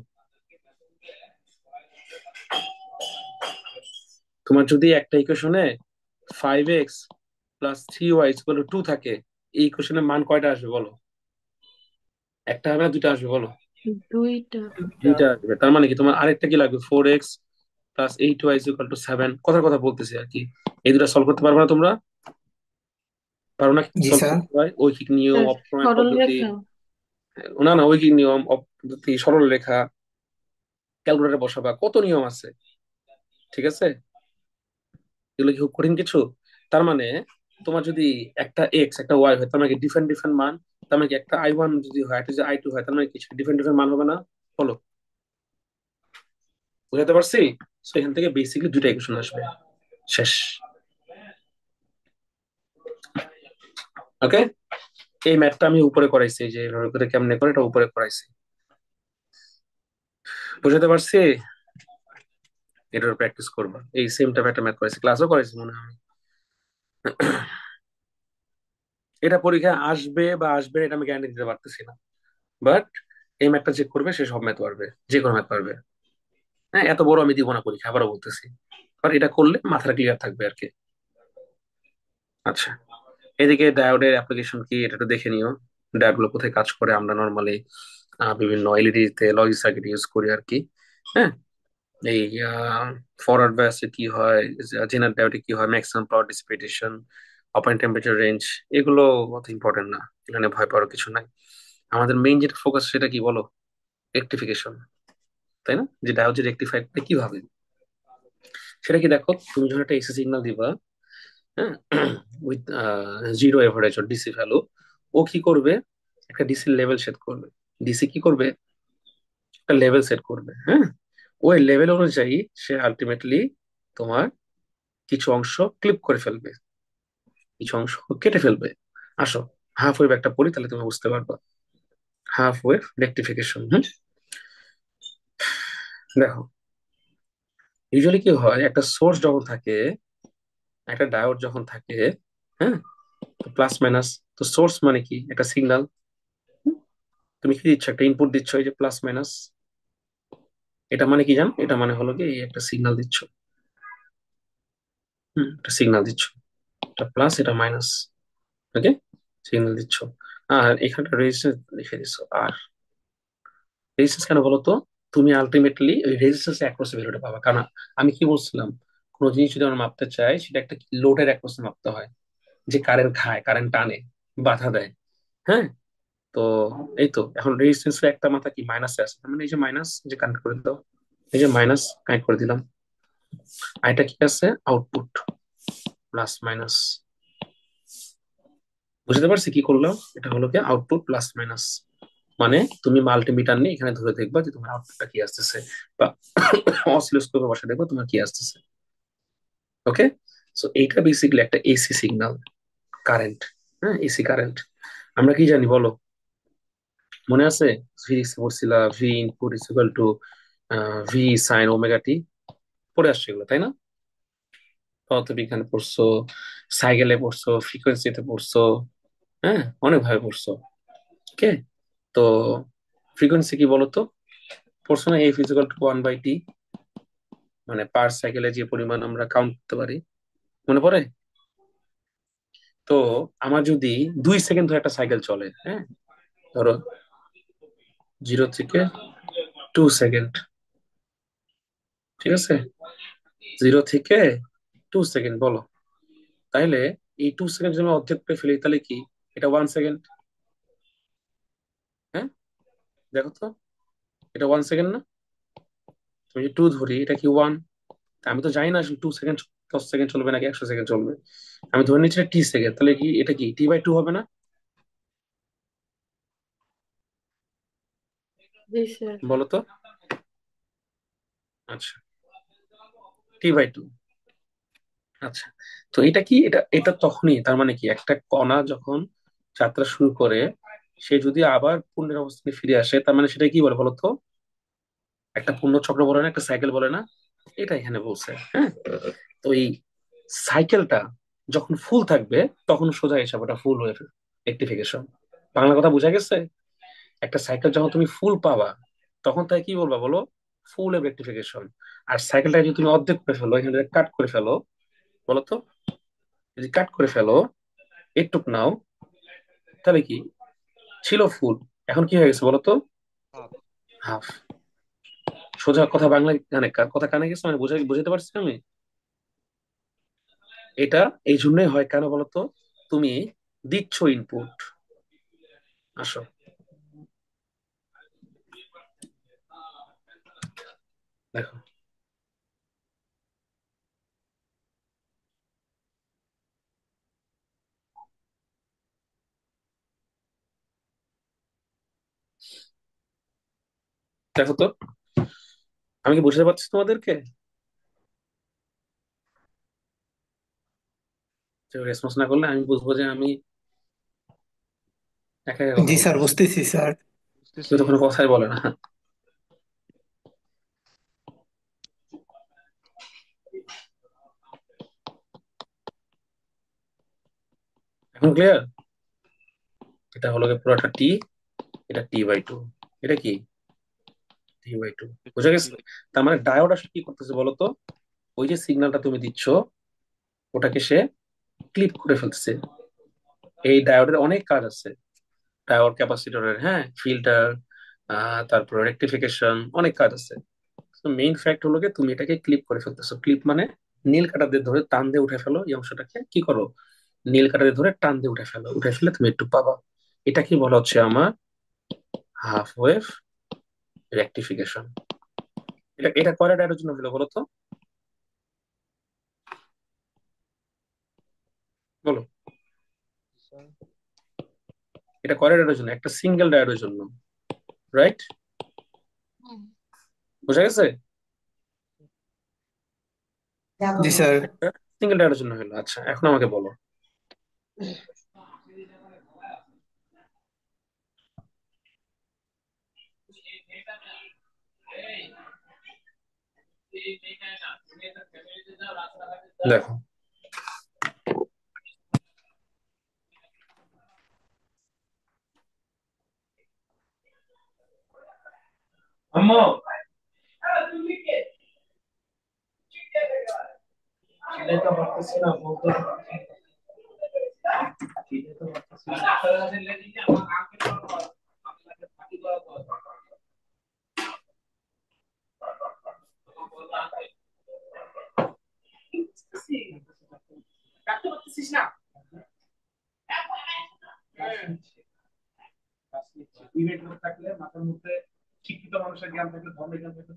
তোমার যদি একটা ইকুয়েশনে 5x + 3y = 2 থাকে, এই ইকুয়েশনের মান কয়টা আসবে বলো? একটা হবে না দুইটা আসবে বলো?
দুইটা।
দুইটা আসবে। তার মানে কি তোমার আরেকটা কি লাগবে, 4x + 8y = 7। কথার কথা বলতেছি আর কি। এই দুটা সলভ করতে পারবে না তোমরা? পারো না
জি
সলভ
স্যার।
করতে? হয় ঐকিক নিয়ম, অপসময়
সরল
পদ্ধতি,
রেখা।
না না, ঐকিক নিয়ম, পদ্ধতি, সরল রেখা, ক্যালকুলেটরে বসাবা, কত নিয়ম আছে। ঠিক আছে, এগুলো কি খুব কঠিন কিছু? তার মানে তোমার যদি একটা এক্স একটা ওয়াই হয়, তার মানে ডিফারেন্ট ডিফারেন্ট মান। তার মানে কি একটা I1 যদি হয়, একটা যদি I2 হয়, তার মানে কি ডিফারেন্ট ডিফারেন্ট মান হবে না? বলো, বুঝাতে পারছি? তো এখান থেকে বেসিক্যালি দুইটা ইকুয়েশন আসবে, শেষ। ওকে, এই ম্যাথটা আমি উপরে করাইছি, এই যে এভাবে করে কেমনে করে এটা উপরে করাইছি, বুঝাতে পারছি? এটার প্র্যাকটিস করবা, এই সেম টাইপ একটা ম্যাথ করাইছি, ক্লাসও করাইছি মনে হয় আমি। এটা পরীক্ষায় আসবে বা আসবে না, এটা আমি গ্যারান্টি দিতে পারতেছি না, বাট এই ম্যাথটা যে করবে সে সব ম্যাথ পারবে, যে কোনো ম্যাথ পারবে। হ্যাঁ, এত বড় আমি দিব না পরীক্ষা, আবারও বলতেছি, আর এটা করলে মাথাটা ক্লিয়ার থাকবে আর কি। আচ্ছা, এদিকে ডায়োডের অ্যাপ্লিকেশন কি এটা একটু দেখে নিও। ডায়োড গুলো কোথায় কাজ করে, আমরা নর্মালি বিভিন্ন এলইডি তে লজিক সার্কিট ইউজ করি আর কি। হ্যাঁ, এই ফরওয়ার্ড বায়াসে কি হয়, জেনারেল ডায়োডে কি হয়, maximum power dissipation, operant temperature range, এগুলো অত ইম্পর্টেন্ট না, এখানে ভয় পাওয়ার কিছু নাই। আমাদের মেইন যেটা ফোকাস সেটা কি বলো? রেকটিফিকেশন, তাই না? যে ডায়োড যে রেকটিফাই করে কিভাবে, সেটা কি দেখো, তুমি যখন একটা এসি সিগন্যাল দিবা, হ্যাঁ, with zero average or DC value, ও কি করবে, একটা ডিসি লেভেল সেট করবে। ডিসি কি করবে, একটা লেভেল সেট করবে, হ্যাঁ। ওই লেভেল অনুযায়ী সে আলটিমেটলি তোমার কিছু অংশ ক্লিপ করে ফেলবে, কিছু অংশ কেটে ফেলবে। আসো, হাফ ওয়েভ একটা পড়ি, তাহলে তুমি বুঝতে পারবা। হাফ ওয়েভ রেকটিফিকেশন, দেখো, ইউজুয়ালি কি হয়, একটা সোর্স যখন থাকে, একটা ডায়োড যখন থাকে, হ্যাঁ, প্লাস মাইনাস, তো সোর্স মানে কি, একটা সিগন্যাল। তুমি কি দিচ্ছ, একটা ইনপুট দিচ্ছ, এই যে প্লাস মাইনাস, এটা মানে কি জানো, এটা মানে হলো কি এই একটা সিগন্যাল দিচ্ছ। একটা সিগন্যাল দিচ্ছ, এটা প্লাস এটা মাইনাস, ওকে, সিগন্যাল দিচ্ছ। আর এখানটা রেজিস্ট্যান্স লিখে দিচ্ছ। আর রেজিস্ট্যান্স কেন বলো তো? তুমি আলটিমেটলি ওই রেজিস্ট্যান্স অ্যাক্রস ভ্যালুটা পাবা, কারণ আমি কি বলছিলাম, কোনো জিনিস যদি আমরা মাপতে চাই, সেটা একটা লোডের অ্যাক্রস মাপতে হয়, যে কারেন্ট খায়, কারেন্ট টানে, বাধা দেয়। হ্যাঁ, তো এই তো এখন রেজিস্ট্যান্স একটা মাথা কি মাইনাসে আছে, তার মানে এই যে মাইনাস, যে কানেক্ট করে দাও, এই যে মাইনাস কানেক্ট করে দিলাম। আর এটা কি আছে, আউটপুট, প্লাস মাইনাস। বুঝতে পারছি কি করলাম? এটা হলো কি আউটপুট প্লাস মাইনাস, মানে তুমি মাল্টিমিটার নিয়ে এখানে ধরে দেখবা যে তোমার আউটপুটটা কি আসতেছে, বা অসিলোস্কোপে বসে দেখবো তোমার কি আসতেছে। ওকে, সো এইটা বেসিক্যালি একটা এসি সিগন্যাল, কারেন্ট। হ্যাঁ, এসি কারেন্ট। আমরা কি জানি বলো? মনে আছে ফিজিক্স পড়ছিলা V input is equal to V sine omega t, পড়ে আসছে এগুলো তাই না? পদার্থবিজ্ঞানে পড়ছো, সাইকেলে পড়ছো, ফ্রিকোয়েন্সিতে পড়ছো, হ্যাঁ অনেক ভাবে পড়ছো। ওকে, তো ফ্রিকোয়েন্সি কি বলতো? পড়ছো না, F is equal two 1/t, মানে পার সাইকেলে যে পরিমাণ আমরা কাউন্ট করতে পারি, মনে পড়ে? তো আমার যদি 2 সেকেন্ড ধরে একটা সাইকেল চলে, হ্যাঁ ধরো 0 থেকে 2 সেকেন্ড, ঠিক আছে, 0 থেকে 2 সেকেন্ড বলো, তাহলে এই 2 সেকেন্ড যদি আমি অর্ধেক করে ফেলি তাহলে কি এটা 1 সেকেন্ড? হ্যাঁ, দেখো তো, এটা 1 সেকেন্ড না? তুমি যদি 2 ধরি এটা কি 1? আমি তো জানি না আসলে 2 সেকেন্ড 10 সেকেন্ড চলবে নাকি 100 সেকেন্ড চলবে। আমি ধরে নিচ্ছি টি সেকেন্ড, তাহলে কি এটা কি টি/2 হবে না?
জি স্যার।
বলো তো। আচ্ছা, টি/2। আচ্ছা, তো এটা কি, এটা এটা তখনই, তার মানে কি একটা কণা যখন যাত্রা শুরু করে, সে যদি আবার পূর্ণের অবস্থানে ফিরে আসে, তার মানে সেটা কি বলে বলো তো? একটা পূর্ণ চক্র বলে না, একটা সাইকেল বলে না? এটা এখানে বলছে, হ্যাঁ। তো এই সাইকেলটা যখন ফুল থাকবে তখন সোজা হিসাব ওটা ফুল ওয়েভ রেক্টিফিকেশন। বাংলা কথা বোঝা গেছে? একটা সাইকেল যখন তুমি ফুল পাবা তখন তাই কি বলবা বলো? ফুল ওয়েভ রেক্টিফিকেশন। আর সাইকেলটা যদি তুমি অর্ধেক করে ফেলো, এখান থেকে কাট করে ফেলো, বলো তো, যদি কাট করে ফেলো একটুক নাও, তাহলে কি ছিল ফুল, এখন কি হয়ে গেছে বলো তো? হাফ। সোজা কথা, বাংলায় কানে কথা কানে গেছে, মানে বুঝাতে পারছি আমি? এটা এই জন্যই হয় কেন বলতো? তুমি দিচ্ছ ইনপুট, আসো দেখো, দেখো তো, আমি কি বুঝতে পারছি তোমাদেরকে? রেসপন্স না করলে আমি বুঝবো যে আমি একা একা কথা
জি স্যার,
বলতেছি,
বুঝতেছি স্যার।
কেউ তো কোনো কথাই বলে না। এখন ক্লিয়ার? এটা হলো গিয়ে পুরোটা টি, এটা টি/2, এটা কি টি/2, বুঝা গেছে? তার মানে ডায়োড আসলে কি করতেছে বলতো? ওই যে সিগন্যালটা তুমি দিচ্ছ ওটাকে সে ক্লিপ করে ফেলতেছে। এই ডায়োডের অনেক কাজ আছে, ডায়োড ক্যাপাসিটরের, হ্যাঁ, ফিল্টার, তারপর রেক্টিফিকেশন, অনেক কাজ আছে। তো মেইন ফ্যাক্ট হলো কি তুমি এটাকে ক্লিপ করে ফেলতেছো। ক্লিপ মানে নীল কাটা দিয়ে ধরে টান দিয়ে উঠে ফেলো, এই অংশটাকে কি করো, নীল কাটা দিয়ে ধরে টান দিয়ে উঠে ফেলো, উঠে ফেলে তুমি একটু পাবা। এটা কি বলা হচ্ছে আমার হাফ ওয়েভ রেক্টিফিকেশন। এটা এটা কয়টা ডায়োডের জন্য হলো বলো তো? বলো, এটা কয়টা ডায়োডের জন্য? একটা সিঙ্গেল ডায়োডের জন্য, রাইট?
হুম।
বুঝা গেছে?
জি স্যার।
একটা সিঙ্গেল ডায়োডের জন্য হলো। আচ্ছা, এখন আমাকে বলো, দেখো, আম্মু চিল্লাইতে পারতেছি না, বলতে চিল্লাইতে পারতেছি না। ডাকতে পারতেছিস না? ইভেন্ট থাকলে মাথার মধ্যে শিক্ষিত মানুষের জ্ঞান থাকলে ধর্মের জ্ঞান থাকলে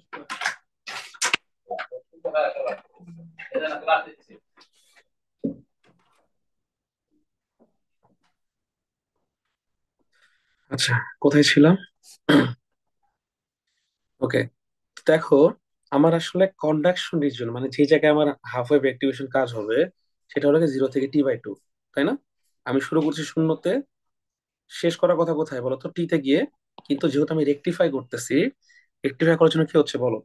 আচ্ছা, কোথায় ছিলাম? ওকে, দেখো, আমার আসলে কন্ডাকশন রিজন মানে যে জায়গায় আমার হাফ ওয়েভ অ্যাক্টিভেশন কাজ হবে সেটা হলো 0 থেকে T/2, তাই না? আমি শুরু করছি শূন্যতে, শেষ করার কথা কোথায় বলো তো? টিতে গিয়ে। কিন্তু যেহেতু আমি রেকটিফাই করতেছি, রেকটিফাই করার জন্য কি হচ্ছে বলো?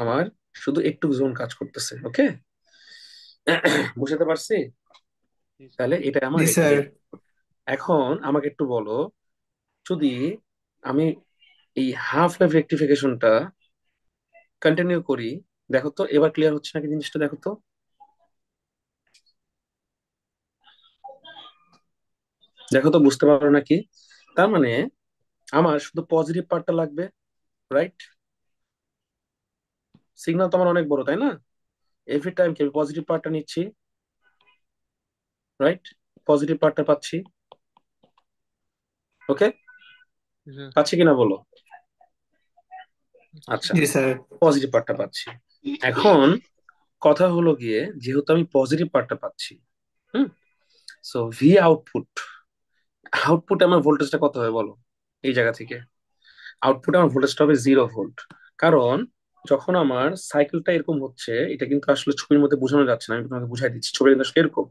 আমার শুধু একটু জোন কাজ করতেছে, ওকে? বুঝতে পারছি? তাহলে এটা আমার
জি স্যার।
রেকটিফাই। এখন আমাকে একটু বলো, যদি আমি এই হাফ ওয়েভ রেকটিফিকেশনটা কন্টিনিউ করি, দেখো তো এবার ক্লিয়ার হচ্ছে নাকি জিনিসটা, দেখো তো। দেখো তো বুঝতে পারো নাকি? তার মানে আমার শুধু পজিটিভ পার্টটা লাগবে, রাইট? সিগন্যাল তো আমার অনেক বড়, তাই না? এভরি টাইম কি পজিটিভ পার্টটা নিচ্ছি, রাইট? পজিটিভ পার্টটা পাচ্ছি, ওকে? পাচ্ছি কিনা বলো? আচ্ছা,
জি স্যার।
পজিটিভ পার্টটা পাচ্ছি। এখন কথা হলো গিয়ে, যেহেতু আমি পজিটিভ পার্টটা পাচ্ছি, হুম, সো ভি আউটপুট, আউটপুট আমার ভোল্টেজটা কত হবে বলো? এই জায়গা থেকে আউটপুট আমার ভোল্টেজটা হবে 0 ভোল্ট। কারণ যখন আমার সাইকেলটা এরকম হচ্ছে, এটা কিন্তু আসলে ছবির মধ্যে বোঝানো যাচ্ছে না, আমি তোমাকে বুঝাই দিচ্ছি। ছবি কিন্তু আসলে এরকম,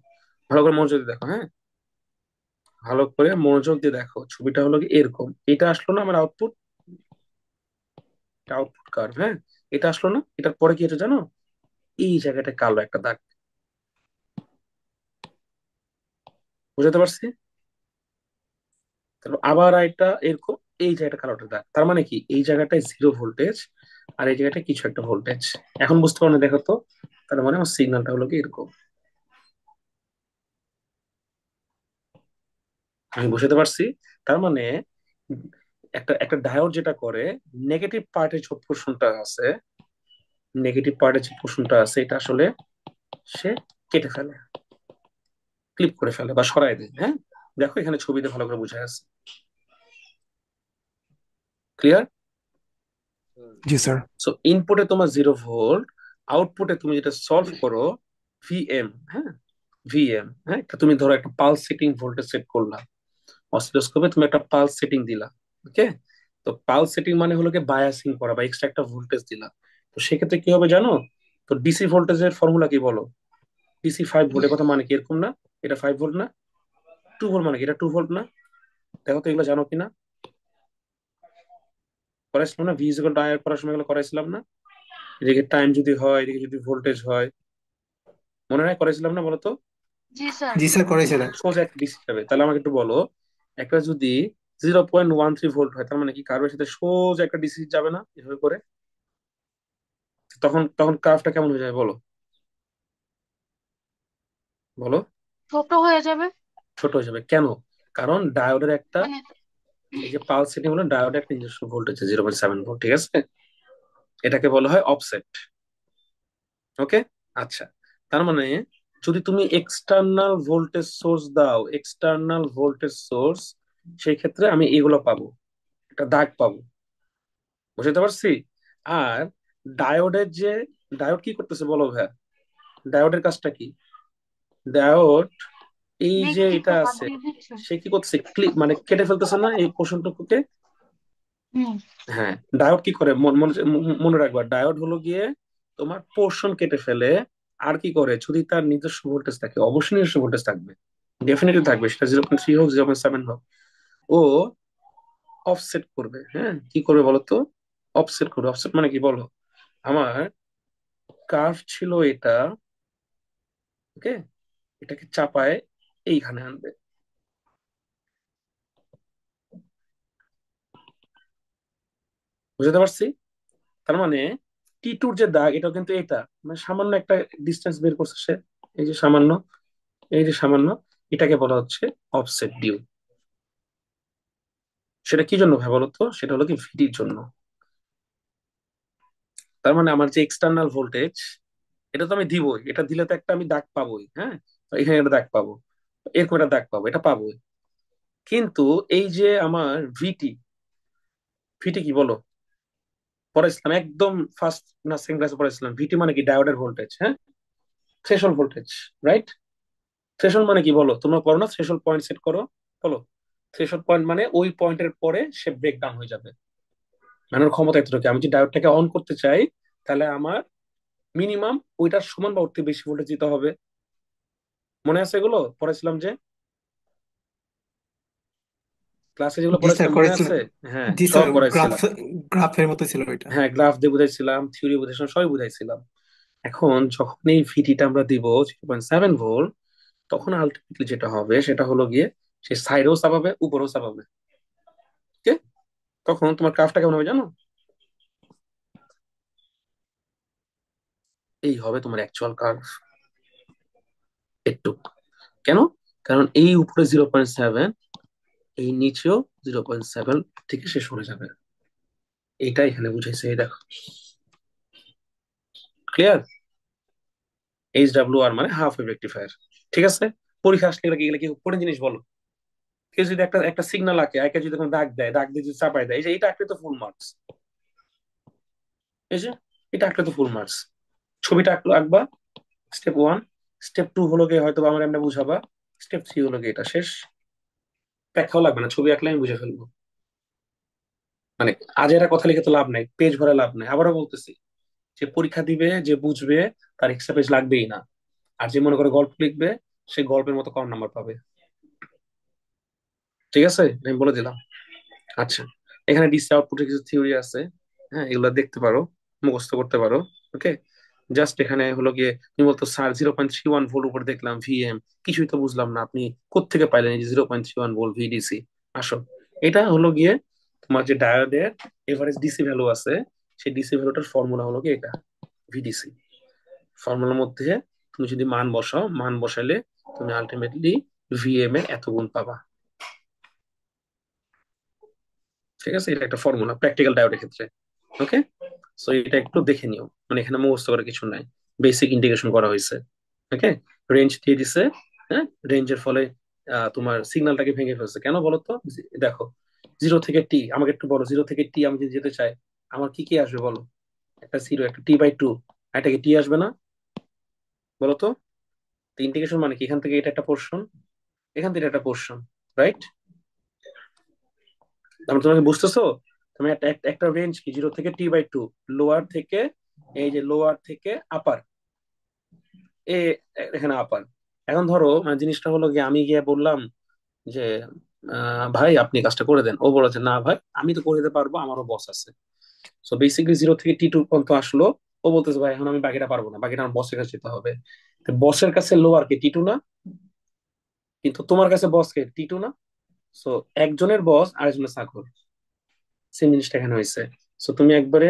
ভালো করে মনোযোগ দিয়ে দেখো, হ্যাঁ, ভালো করে মনোযোগ দিয়ে দেখো। ছবিটা হলো কি এরকম, এটা আসলো না আমার আউটপুট, আউটপুট কার্ভ, হ্যাঁ, এটা আসলো না, এটার পরে কি হচ্ছে জানো? এই জায়গাটা কালো একটা দাগ, বুঝতে পারছি? তারপর আবার এটা এরকম, এই জায়গাটা কালো একটা দাগ, তার মানে কি এই জায়গাটায় 0 ভোল্টেজ, আর এই জায়গাটায় কিছু একটা ভোল্টেজ। এখন বুঝতে পারো না, দেখো তো? তার মানে আমার সিগন্যালটা হলো কি এরকম। আমি বুঝতে পারছি। তার মানে একটা একটা ডায়োড যেটা করে, নেগেটিভ পার্টের যে পোর্শনটা আছে, নেগেটিভ পার্টের যে পোর্শনটা আছে, এটা আসলে সে কেটে ফেলে, ক্লিপ করে ফেলে বা সরায় দেয়, হ্যাঁ। দেখো এখানে ছবিতে ভালো করে বোঝা যাচ্ছে, ক্লিয়ার?
জি স্যার।
সো ইনপুটে তোমার 0 ভোল্ট, আউটপুটে তুমি যেটা সলভ করো, ভিএম, হ্যাঁ, ভিএম, হ্যাঁ, একটা তুমি ধরো একটা পালস সেটিং ভোল্টেজ সেট করলা, অসিলোস্কোপে তুমি একটা পালস সেটিং দিলা, ওকে? তো পালস সেটিং মানে হলো কি বায়াসিং করা বা এক্সট্রা একটা ভোল্টেজ দিলা। তো সেক্ষেত্রে কি হবে জানো? তো ডিসি ভোল্টেজের ফর্মুলা কি বলো? ডিসি 5 ভোল্টের কথা মানে কি এরকম না? এটা 5 ভোল্ট না? 2 ভোল্ট মানে কি এটা 2 ভোল্ট না? দেখো তো এগুলো জানো কিনা? করাইছিলাম না? ভি ইকুয়াল টু আই করার সময় এগুলো করাইছিলাম না? এদিকে টাইম যদি হয়, এদিকে যদি ভোল্টেজ হয়, মনে হয় করাইছিলাম না, বলো তো?
জি স্যার।
জি স্যার করেছিলেন।
সোজা একটা ডিসি যাবে, তাহলে আমাকে একটু বলো, একটা যদি 0.13 ভোল্ট হয়, তার মানে কি কার্ভের সাথে সোজা একটা ডিসি যাবে না এভাবে করে? তখন তখন কার্ভটা কেমন হয়ে যাবে বলো? বলো।
ছোট হয়ে যাবে।
ছোট হয়ে যাবে কেন? কারণ ডায়োডের একটা,
মানে
এই যে পালস সেটিং হলো ডায়োডের একটা নিজস্ব ভোল্টেজ 0.7 ভোল্ট, ঠিক আছে? এটাকে বলা হয় অফসেট, ওকে? আচ্ছা, তার মানে যদি তুমি এক্সটার্নাল ভোল্টেজ সোর্স দাও, এক্সটার্নাল ভোল্টেজ সোর্স, সেই ক্ষেত্রে আমি এগুলো পাবো, একটা দাগ পাবো, বুঝতে পারছি? আর ডায়োডের যে, ডায়োড কি করতেছে বলো ভাইয়া? ডায়োডের কাজটা কি? ডায়োড এই যে
নেগেটিভটা
এটা
বাদ
আছে,
দিয়ে দিচ্ছে।
সে কি করতেছে? ক্লিপ মানে কেটে ফেলতেছে না এই পোর্শনটুকুকে?
হুম।
হ্যাঁ, ডায়োড কি করে মনে রাখবা, ডায়োড হলো গিয়ে তোমার পোর্শন কেটে ফেলে। আর কি করে, যদি তার নিজস্ব ভোল্টেজ থাকে, অবশ্যই নিজস্ব ভোল্টেজ থাকবে, ডেফিনেটলি থাকবে, সেটা 0.3 হোক 0.7 হোক, ও অফসেট করবে। হ্যাঁ, কি করবে বলো তো? অফসেট করবে। অফসেট মানে কি বলো? আমার কার্ভ ছিল এটা, ওকে, এটাকে চাপায় এইখানে আনবে, বুঝতে পারছি? তার মানে T2 যে দাগ, এটা কিন্তু এটা মানে সামান্য একটা ডিস্টেন্স বের করছে সে, এই যে সামান্য, এই যে সামান্য, এটাকে বলা হচ্ছে অফসেট ডিউ। সেটা কি জন্য ভাই বলতো? সেটা হলো কি ভিডির জন্য। তার মানে আমার যে এক্সটার্নাল ভোল্টেজ, এটা তো আমি দিবই, এটা দিলে তো একটা আমি দাগ পাবোই, হ্যাঁ, এখানে একটা দাগ পাবো, এরকম একটা দাগ পাবো, এটা পাবোই। কিন্তু এই যে আমার ভিটি, ভিটি কি বলো? পড়াইছিলাম একদম ফার্স্ট না সেকেন্ড ক্লাসে পড়াইছিলাম, ভিটি মানে কি ডায়োডের ভোল্টেজ, হ্যাঁ, থ্রেশহোল্ড ভোল্টেজ, রাইট? থ্রেশহোল্ড মানে কি বলো, তোমরা করো না থ্রেশহোল্ড পয়েন্ট সেট করো, বলো। থ্রেশহোল্ড পয়েন্ট মানে ওই পয়েন্টের পরে সে ব্রেক ডাউন হয়ে যাবে, মানে ওর ক্ষমতা এতটুকু। আমি যদি ডায়োডটাকে অন করতে চাই, তাহলে আমার মিনিমাম ওইটার সমান বা ওর থেকে বেশি ভোল্টেজ দিতে হবে। মনে আছে এগুলো পড়েছিলাম যে, ক্লাসে যেগুলো
জি স্যার
পড়েছিলাম মনে
করেছিলেন।
আছে? হ্যাঁ,
জি
সব
স্যার,
পড়াইছিলাম।
গ্রাফের মতো ছিল এটা।
হ্যাঁ, গ্রাফ দিয়ে বুঝাইছিলাম, থিওরি বুঝাইছিলাম, সবই বুঝাইছিলাম। এখন যখন এই ভিটিটা আমরা দিব 0.7 ভোল্ট, তখন আলটিমেটলি যেটা হবে সেটা হলো গিয়ে সে সাইডেও চাপাবে, উপরেও চাপাবে। ওকে, তখন তোমার কার্ভটা কেমন হবে জানো? এই হবে তোমার অ্যাকচুয়াল কার্ভ। একটু কেন? কারণ এই উপরে 0.7, এই নিচেও 0.7 থেকে শেষ হয়ে যাবে। এইটা এখানে বুঝাইছে, এই দেখো। ক্লিয়ার? HWR মানে হাফ ওয়েভ রেকটিফায়ার। ঠিক আছে, পরীক্ষা আসলে এগুলা কি কঠিন জিনিস বলো? কেউ যদি একটা একটা সিগন্যাল আঁকে, আঁকে যদি কোনো দাগ দেয়, দাগ দিয়ে যদি চাপাই দেয়, এই যে এটা আঁকলে তো ফুল মার্কস। এই যে এটা আঁকলে তো ফুল মার্কস। ছবিটা আঁকবা, স্টেপ 1। স্টেপ 2 হলো গিয়ে হয়তো বা আমার এমনি বুঝাবা। স্টেপ 3 হলো গিয়ে এটা শেষ। ব্যাখ্যাও লাগবে না, ছবি আঁকলে আমি বুঝে ফেলবো। মানে আজ এরা কথা লিখে তো লাভ নাই, পেজ ভরে লাভ নাই। আবারও বলতেছি, যে পরীক্ষা দিবে, যে বুঝবে, তার এক্সট্রা পেজ লাগবেই না। আর যে মনে করে গল্প লিখবে, সে গল্পের মতো কম নাম্বার পাবে। ঠিক আছে, আমি বলে দিলাম। আচ্ছা, এখানে ডিসি আউটপুটের কিছু থিওরি আছে, হ্যাঁ, এগুলো দেখতে পারো, মুখস্থ করতে পারো। ওকে, জাস্ট এখানে হলো গিয়ে তুমি বলতো স্যার 0.31 ভোল্ট উপরে দেখলাম ভিএম, কিছুই তো বুঝলাম না, আপনি কোত্থেকে পাইলেন এই যে 0.31 ভোল্ট ভিডিসি? আসো, এটা হলো গিয়ে তোমার যে ডায়োডের এভারেজ ডিসি ভ্যালু আছে, সেই ডিসি ভ্যালুটার ফর্মুলা হলো গিয়ে এটা, ভিডিসি। ফর্মুলার মধ্যে তুমি যদি মান বসাও, মান বসালে তুমি আলটিমেটলি ভিএম এর এত গুণ পাবা। ঠিক আছে, এটা একটা ফর্মুলা প্র্যাকটিক্যাল ডায়োডের ক্ষেত্রে। ওকে, সো এটা একটু দেখে নিও, মানে এখানে মুখস্থ করার কিছু নাই, বেসিক ইন্টিগ্রেশন করা হয়েছে। ওকে, রেঞ্জ দিয়ে দিছে। হ্যাঁ, রেঞ্জের ফলে তোমার সিগন্যালটাকে ভেঙে ফেলছে। কেন বলো তো? দেখো, 0 থেকে টি, আমাকে একটু বলো, 0 থেকে টি আমি যদি যেতে চাই, আমার কি কি আসবে বলো? একটা 0, একটা T/2, এটাকে টি আসবে না? বলো তো। ইন্টিগ্রেশন মানে কি? এখান থেকে এটা একটা পোর্শন, এখান থেকে এটা একটা পোর্শন, রাইট? তারপর তোমাকে বুঝতেছো, তুমি একটা রেঞ্জ কি, 0 থেকে T/2, লোয়ার থেকে, এই যে লোয়ার থেকে আপার, এ এখানে আপার। এখন ধরো মানে জিনিসটা হলো গিয়ে, আমি গিয়ে বললাম যে ভাই আপনি কাজটা করে দেন, ও বলেছে না ভাই আমি তো করে দিতে পারবো, আমারও বস আছে। সো বেসিক্যালি 0 থেকে T2 পর্যন্ত আসলো, ও বলতেছে ভাই এখন আমি বাকিটা পারবো না, বাকিটা আমার বসের কাছে যেতে হবে। বসের কাছে লোয়ার কে T2 না? কিন্তু তোমার কাছে বস কে T2 না? সো একজনের বস আরেকজনের চাকর, সেম জিনিসটা এখানে হয়েছে। সো তুমি একবারে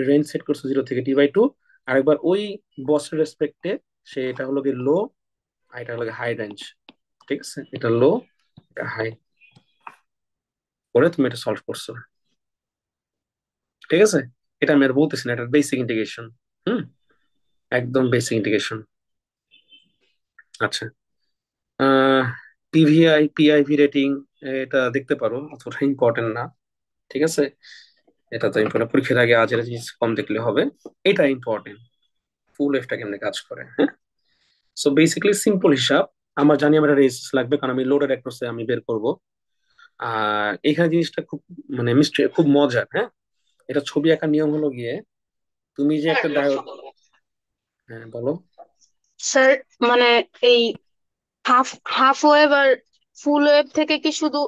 রেঞ্জ সেট করছো 0 থেকে T/2, আর একবার ওই বসের রেসপেক্টে সে, এটা হলো গিয়ে লো, আর এটা হলো হাই রেঞ্জ। ঠিক আছে, এটা লো, এটা হাই, করে তুমি এটা সলভ করছো। ঠিক আছে, এটা আমি আর বলতেছি না, এটা বেসিক ইন্টিগ্রেশন। হুম, একদম বেসিক ইন্টিগ্রেশন। আচ্ছা, আহ পিভিআই পিআইভি রেটিং, এটা দেখতে পারো, অতটা ইম্পর্টেন্ট না। ঠিক আছে, এটা তো ইম্পর্টেন্ট, পরীক্ষার আগে আজের জিনিস কম দেখলে হবে। এটা ইম্পর্টেন্ট, ফুল এফটা কেমনে কাজ করে। হ্যাঁ, সো বেসিক্যালি সিম্পল হিসাব। আমার জানি আমার রেজিস্ট্যান্স লাগবে, কারণ আমি লোডেড অ্যাক্রসে আমি বের করব। আর এখানে জিনিসটা খুব মানে মিস্ট্রি, খুব মজার। হ্যাঁ, এটা ছবি আঁকার নিয়ম হলো গিয়ে, তুমি যে একটা ডায়োড, হ্যাঁ বলো।
স্যার, মানে এই হাফ হাফ ওয়েভ আর ফুল ওয়েভ থেকে কি শুধু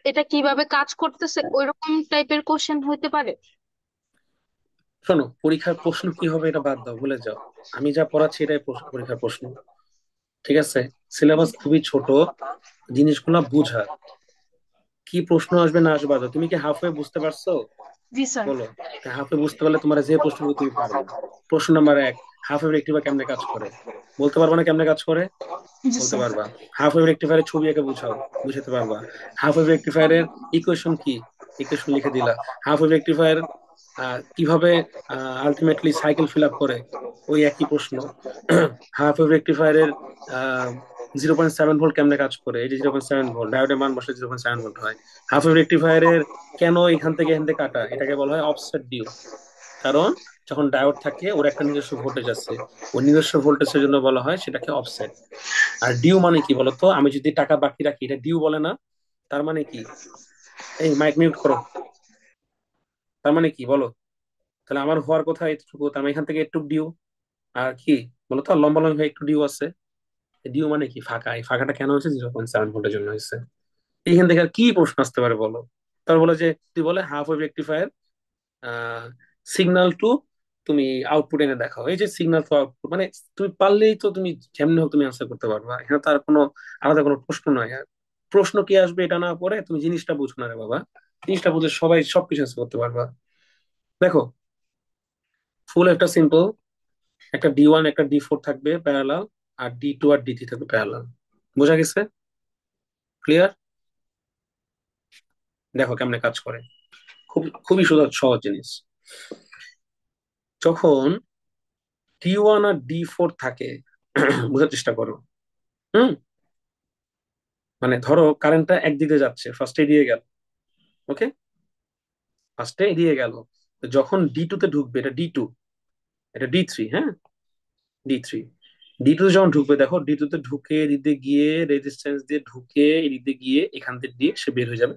এটা কিভাবে কাজ করতেছে ওইরকম টাইপের কোশ্চেন হইতে পারে?
শোনো, পরীক্ষার প্রশ্ন কি হবে এটা বাদ দাও, ভুলে যাও। আমি যা পড়াচ্ছি এটাই পরীক্ষার প্রশ্ন। ঠিক আছে, সিলেবাস খুবই ছোট, জিনিসগুলা বুঝা, কি প্রশ্ন আসবে না আসবে বাদ দাও। তুমি কি হাফওয়ে বুঝতে পারছো?
জি স্যার।
বলো, হাফওয়ে বুঝতে পারলে তোমার যে প্রশ্নগুলো তুমি পারবা। প্রশ্ন নাম্বার 1, হাফওয়ে রেক্টিফায়ার কেমনে কাজ করে? বলতে পারবা না কেমনে কাজ করে?
জি
বলতে
স্যার।
পারবা। হাফ ওয়েভ রেক্টিফায়ারের ছবি এঁকে বুঝাও, বুঝাতে পারবা। হাফ ওয়েভ রেক্টিফায়ারের ইকুয়েশন কি, ইকুয়েশন লিখে দিলা। হাফ ওয়েভ রেক্টিফায়ার কিভাবে আলটিমেটলি সাইকেল ফিল আপ করে, ওই একই প্রশ্ন। হাফ ওয়েভ রেক্টিফায়ারের 0.7 ভোল্ট কেমনে কাজ করে, এই যে 0.7 ভোল্ট, ডায়োডের মান বসে 0.7 ভোল্ট হয়। হাফ ওয়েভ রেক্টিফায়ারের কেন এখান থেকে কাটা, এটাকে বলা হয় অফসেট ডিউ। কারণ যখন ডায়োড থাকে ওর একটা নিজস্ব ভোল্টেজ আছে, ওই নিজস্ব ভোল্টেজের জন্য বলা হয় সেটাকে অফসেট। আর ডিউ মানে কি বলতো, আমি যদি টাকা বাকি রাখি এটা ডিউ বলে না? তার মানে কি, এই মাইক মিউট করো, তার মানে কি বলো? তাহলে আমার হওয়ার কথা এতটুকু, তার মানে এখান থেকে একটু ডিউ, আর কি বলতো, আর লম্বা লম্বা হয়ে একটু ডিউ আছে। ডিউ মানে কি, ফাঁকা। এই ফাঁকাটা কেন হয়েছে? 0.7 ভোল্টের জন্য হয়েছে। এইখান থেকে আর কি প্রশ্ন আসতে পারে বলো? তার বলে যে, তুই বলে half wave rectifier signal two, তুমি আউটপুট এনে দেখাও। এই যে সিগন্যাল টু আউটপুট মানে, তুমি পারলেই তো তুমি যেমনি হোক তুমি আনসার করতে পারবা, এখানে তার কোনো আলাদা কোনো প্রশ্ন নয়। আর প্রশ্ন কি আসবে এটা না পড়ে তুমি জিনিসটা বুঝো না রে বাবা, জিনিসটা বুঝে সবাই সবকিছু আনসার করতে পারবা। দেখো, ফুল একটা সিম্পল, একটা D1 একটা D4 থাকবে প্যারালাল, আর D2 আর D3 থাকবে প্যারালাল। বোঝা গেছে? ক্লিয়ার? দেখো কেমনে কাজ করে, খুবই সহজ সহজ জিনিস। যখন D1 আর D4 থাকে, বোঝার চেষ্টা করো। হুম, মানে ধরো কারেন্টটা একদিকে যাচ্ছে, ফার্স্টে দিয়ে গেল, ওকে, ফার্স্টে দিয়ে গেল। তো যখন D2 তে ঢুকবে, এটা D2, এটা D3, হ্যাঁ, D3, D2 যখন ঢুকবে, দেখো D2 তে ঢুকে এদিকে গিয়ে রেজিস্ট্যান্স দিয়ে ঢুকে এদিকে গিয়ে এখান থেকে দিয়ে সে বের হয়ে যাবে,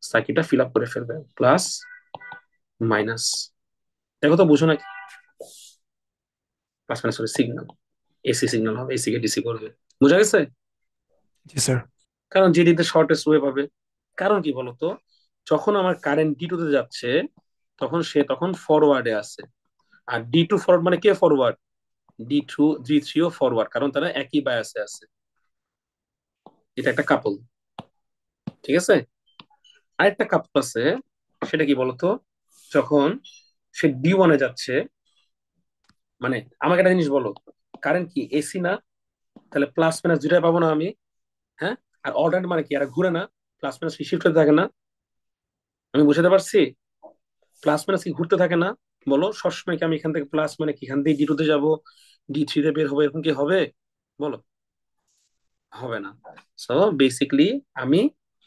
সার্কিটটা ফিল আপ করে ফেলবে, প্লাস মাইনাস। দেখো তো, বুঝো নাকি? প্লাস মাইনাস করে সিগন্যাল, এসি সিগন্যাল হবে, এসি কে ডিসি করবে। বোঝা গেছে?
জি স্যার।
কারণ যেটিতে শর্টেস্ট ওয়েভ হবে। কারণ কি বলতো, যখন আমার কারেন্ট D2 তে যাচ্ছে, তখন সে তখন ফরওয়ার্ডে আছে। আর D2 ফরওয়ার্ড মানে কে ফরওয়ার্ড? D2 D3 ও ফরওয়ার্ড, কারণ তারা একই বায়াসে আছে। এটা একটা কাপল, ঠিক আছে? আরেকটা কাপল আছে, সেটা কি বলতো, যখন সে D1 এ যাচ্ছে, মানে আমাকে একটা জিনিস বলো, কারেন্ট কি এসি না? তাহলে প্লাস মাইনাস দুটাই পাবো না আমি? হ্যাঁ। আর অল্টারনেট মানে কি, আর ঘুরে না, প্লাস মাইনাস শিফট হতে থাকে না? আমি বুঝাতে পারছি? প্লাস মাইনাস কি ঘুরতে থাকে না? বলো, সবসময় কি আমি এখান থেকে প্লাস মানে কি এখান থেকে D2 তে যাবো, D3 তে বের হবো, এরকম কি হবে? বলো, হবে না। সো বেসিকলি আমি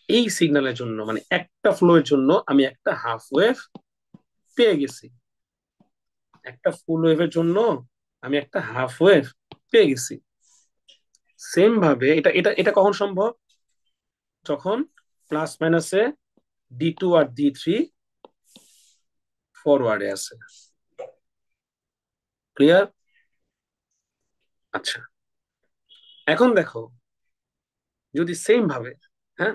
এই সিগন্যালের জন্য, মানে একটা ফ্লো এর জন্য আমি একটা হাফ ওয়েভ পেয়ে গেছি, একটা ফুল ওয়েভের জন্য আমি একটা হাফ ওয়েভ পেয়ে গেছি। সেম ভাবে এটা এটা এটা কখন সম্ভব? যখন প্লাস মাইনাসে D2 আর D3 ফরওয়ার্ডে আছে। ক্লিয়ার? আচ্ছা, এখন দেখো, যদি সেম ভাবে, হ্যাঁ,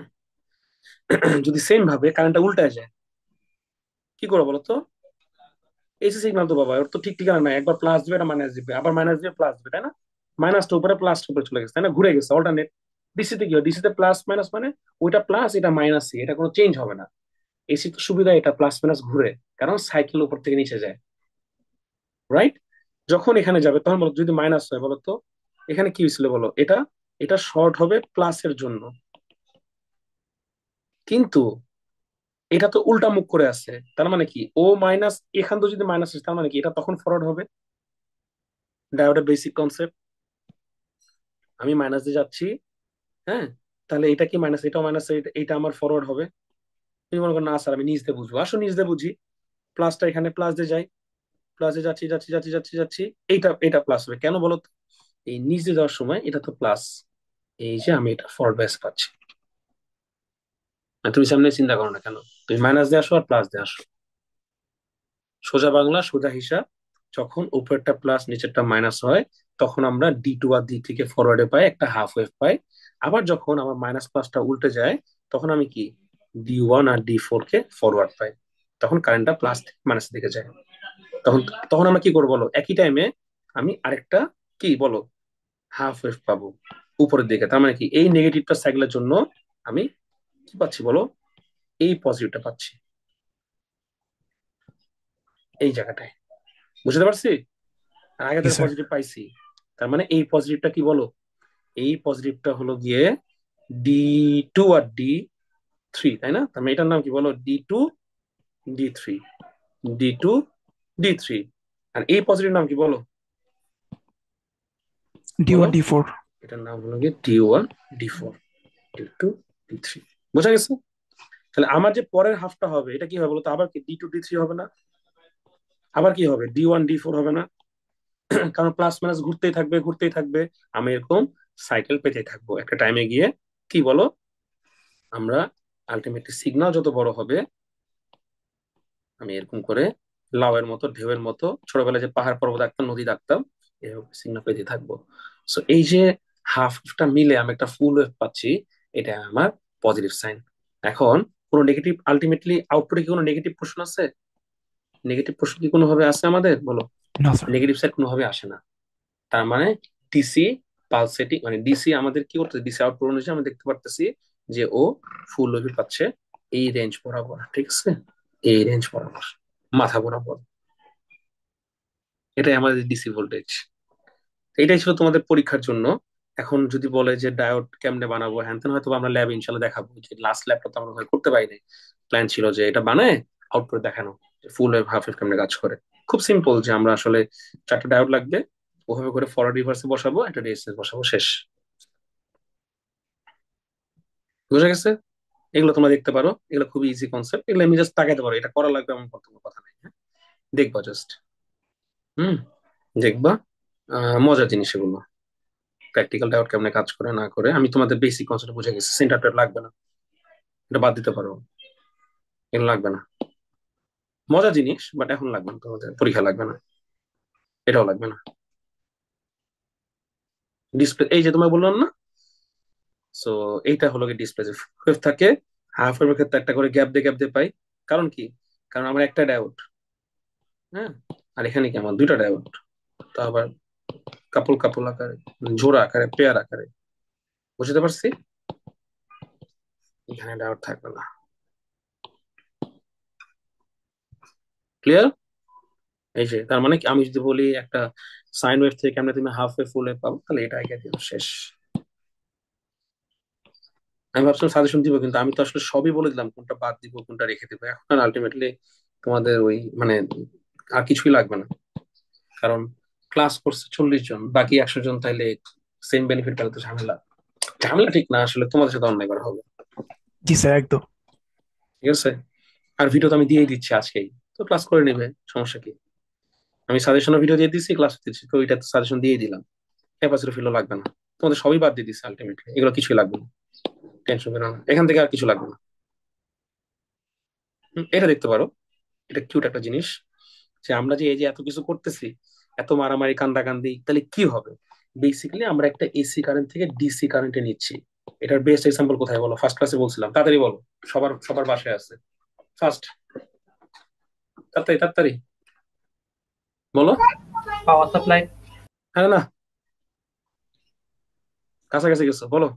যদি সেম ভাবে কারেন্টটা উল্টায় যায়, কি করবো বলো তো? এসি সিগন্যাল তো বাবা, ওর তো ঠিক ঠিকানা নাই, একবার প্লাস দিবে, এটা মাইনাস দিবে, আবার মাইনাস দিবে প্লাস দিবে, তাই না? মাইনাসটা উপরে প্লাসটা উপরে চলে গেছে, তাই না? ঘুরে গেছে, অল্টারনেট। ডিসিতে কি হয়, ডিসিতে প্লাস মাইনাস মানে ওইটা প্লাস এটা মাইনাস, এটা কোনো চেঞ্জ হবে না। এসি তো সুবিধা, এটা প্লাস মাইনাস ঘুরে, কারণ সাইকেল উপর থেকে নিচে যায়, রাইট? যখন এখানে যাবে তখন বলো, যদি মাইনাস হয় বলো তো, এখানে কি হয়েছিল বলো? এটা এটা শর্ট হবে প্লাসের জন্য, কিন্তু এটা তো উল্টা মুখ করে আছে, তার মানে কি ও মাইনাস, এখান তো যদি মাইনাস তার মানে কি এটা তখন ফরওয়ার্ড হবে। ডায়োডের বেসিক কনসেপ্ট, আমি মাইনাস দিয়ে যাচ্ছি, হ্যাঁ, তাহলে এটা কি মাইনাস, এটাও মাইনাস, এটা আমার ফরওয়ার্ড হবে। তুমি মনে করো না স্যার আমি নিচ দিয়ে বুঝবো, আসো নিচ দিয়ে বুঝি। প্লাসটা এখানে প্লাস দিয়ে যাই, প্লাসে যাচ্ছি যাচ্ছি যাচ্ছি যাচ্ছি যাচ্ছি, এইটা এটা প্লাস হবে কেন বলো তো? এই নিচ দিয়ে যাওয়ার সময় এটা তো প্লাস, এই যে আমি এটা ফরওয়ার্ড ব্যাস পাচ্ছি। আর তুমি সামনে চিন্তা করো না কেন, তুমি মাইনাস দিয়ে আসো আর প্লাস দিয়ে আসো, সোজা বাংলা সোজা হিসাব। যখন উপরেরটা প্লাস নিচেরটা মাইনাস হয়, তখন আমরা D2 আর D3 কে ফরওয়ার্ডে পাই, একটা হাফ ওয়েভ পাই। আবার যখন আমার মাইনাস প্লাসটা উল্টে যায়, তখন আমি কি D1 আর D4 কে ফরওয়ার্ড পাই, তখন কারেন্টটা প্লাস থেকে মাইনাস দিকে যায়। তখন তখন আমরা কি করবো বলো, একই টাইমে আমি আরেকটা কি বলো হাফ ওয়েভ পাবো উপরের দিকে। তার মানে কি এই নেগেটিভটা সাইকেলের জন্য আমি কি পাচ্ছি বলো, এই পজিটিভটা পাচ্ছি এই জায়গাটায়। বুঝতে পারছি? আর আগে
জি
তার
স্যার।
পজিটিভ পাইছি, তার মানে এই পজিটিভটা কি বলো, এই পজিটিভটা হলো গিয়ে D2 আর D3, তাই না? তার মানে এটার নাম কি বলো, D2 D3, D2 D3। আর এই পজিটিভ নাম কি বলো, বলো?
D1 D4।
এটার নাম হলো গিয়ে D1 D4, D2 D3। বোঝা গেছে? তাহলে আমার যে পরের হাফটা হবে এটা কি হবে বলতো, আবার কি D2 D3 হবে না? আবার কি হবে, D1 D4 হবে না? কারণ প্লাস মাইনাস ঘুরতেই থাকবে ঘুরতেই থাকবে। আমি এরকম সাইকেল পেতেই থাকবো, একটা টাইমে গিয়ে কি বলো, আমরা আলটিমেটলি সিগন্যাল যত বড় হবে, আমি এরকম করে লাউয়ের মতো ঢেউয়ের মতো ছোটবেলায় যে পাহাড় পর্বত আঁকতাম, নদী আঁকতাম, এরকম সিগন্যাল পেতে থাকবো। সো এই যে হাফটা মিলে আমি একটা ফুল ওয়েভ পাচ্ছি, এটা আমার পজিটিভ সাইন। এখন কোনো নেগেটিভ, আলটিমেটলি আউটপুটে কি কোনো নেগেটিভ পোর্শন আছে? নেগেটিভ পোর্শন কি কোনোভাবে আসে আমাদের, বলো?
না স্যার।
নেগেটিভ সাইড কোনোভাবে আসে না। তার মানে ডিসি পালসেটিং, মানে ডিসি আমাদের কি করতেছে, ডিসি আউটপুট অনুযায়ী আমরা দেখতে পারতেছি যে ও ফুল ওয়েভ পাচ্ছে এই রেঞ্জ বরাবর, ঠিক আছে? এই রেঞ্জ বরাবর, মাথা বরাবর। এটাই আমাদের ডিসি ভোল্টেজ। এটাই ছিল তোমাদের পরীক্ষার জন্য। এখন যদি বলে যে ডায়োড কেমনে বানাবো হ্যান তেন, হয়তো আমরা ল্যাব ইনশাল্লাহ দেখাবো। যে লাস্ট ল্যাবটা তো আমরা ওভাবে করতে পারিনি, প্ল্যান ছিল যে এটা বানায় আউটপুট দেখানো, ফুল ওয়েভ হাফ ওয়েভ কেমনে কাজ করে। খুব সিম্পল, যে আমরা আসলে 4টা ডায়োড লাগবে, ওভাবে করে ফরওয়ার্ড রিভার্সে বসাবো, একটা রেজিস্ট্যান্স বসাবো, শেষ। বুঝা গেছে? এগুলো তোমরা দেখতে পারো, এগুলো খুবই ইজি কনসেপ্ট, এগুলো আমি জাস্ট তাকাইতে পারো, এটা করা লাগবে এমন কোনো কথা নাই, হ্যাঁ? দেখবা জাস্ট, হুম, দেখবা। মজার জিনিস এগুলো। প্র্যাকটিক্যাল ডাউট কেমনে কাজ করে না করে আমি তোমাদের বেসিক কনসেপ্ট বুঝে গেছি, সেন্টার প্রেট লাগবে না, এটা বাদ দিতে পারো, এগুলো লাগবে না। মজার জিনিস, বাট এখন লাগবে না, তোমাদের পরীক্ষা লাগবে না, এটাও লাগবে না। ডিসপ্লে এই যে তোমায় বললাম না, সো এইটা হলো কি ডিসপ্লে যে ওয়েভ থাকে, হাফ ওয়েভের ক্ষেত্রে একটা করে গ্যাপ দিয়ে পাই। কারণ কি? কারণ আমার একটা ডায়োড, হ্যাঁ, আর এখানে কি আমার দুইটা ডায়োড, তো আবার কাপল কাপল আকারে, জোড়া আকারে, পেয়ার আকারে। বুঝতে পারছি? এখানে ডায়োড থাকবে না। ক্লিয়ার? এই যে তার মানে কি, আমি যদি বলি একটা সাইন ওয়েভ থেকে কেমনে তুমি হাফ ওয়েভ ফুল ওয়েভ পাবো, তাহলে এটা আগে দিল, শেষ। আমি ভাবছিলাম সাজেশন দিব, কিন্তু আমি তো আসলে সবই বলে দিলাম, কোনটা বাদ দিব কোনটা রেখে দিব। এখন আলটিমেটলি তোমাদের ওই মানে আর কিছুই লাগবে না, কারণ ক্লাস করছে 40 জন, বাকি 100 জন তাইলে সেম বেনিফিট পেলে তো ঝামেলা। ঝামেলা ঠিক না, আসলে তোমাদের সাথে অন্যায় করা হবে,
জি স্যার, একদম।
ঠিক আছে? আর ভিডিও তো আমি দিয়েই দিচ্ছি আজকেই, তো ক্লাস করে নিবে, সমস্যা কি? আমি সাজেশনের ভিডিও দিয়ে দিচ্ছি, ক্লাস দিচ্ছি, তো ওইটা সাজেশন দিয়ে দিলাম, ক্যাপাসিটি ফিলও লাগবে না। তোমাদের সবই বাদ দিয়ে দিচ্ছে আলটিমেটলি, এগুলো কিছুই লাগবে না, টেনশন করো না, এখান থেকে আর কিছু লাগবে না। এটা দেখতে পারো, এটা কিউট একটা জিনিস, যে আমরা যে এই যে এত কিছু করতেছি, এত মারামারি কান্দাকান্দি, তাহলে কি হবে? বেসিক্যালি আমরা একটা এসি কারেন্ট থেকে ডিসি কারেন্টে নিচ্ছি। এটার বেস্ট এক্সাম্পল কোথায় বলো? ফার্স্ট ক্লাসে বলছিলাম, তাড়াতাড়ি বলো, সবার সবার বাসায় আছে, ফার্স্ট, তাড়াতাড়ি তাড়াতাড়ি বলো।
Power supply.
হ্যাঁ না, কাছাকাছি গেছো, বলো।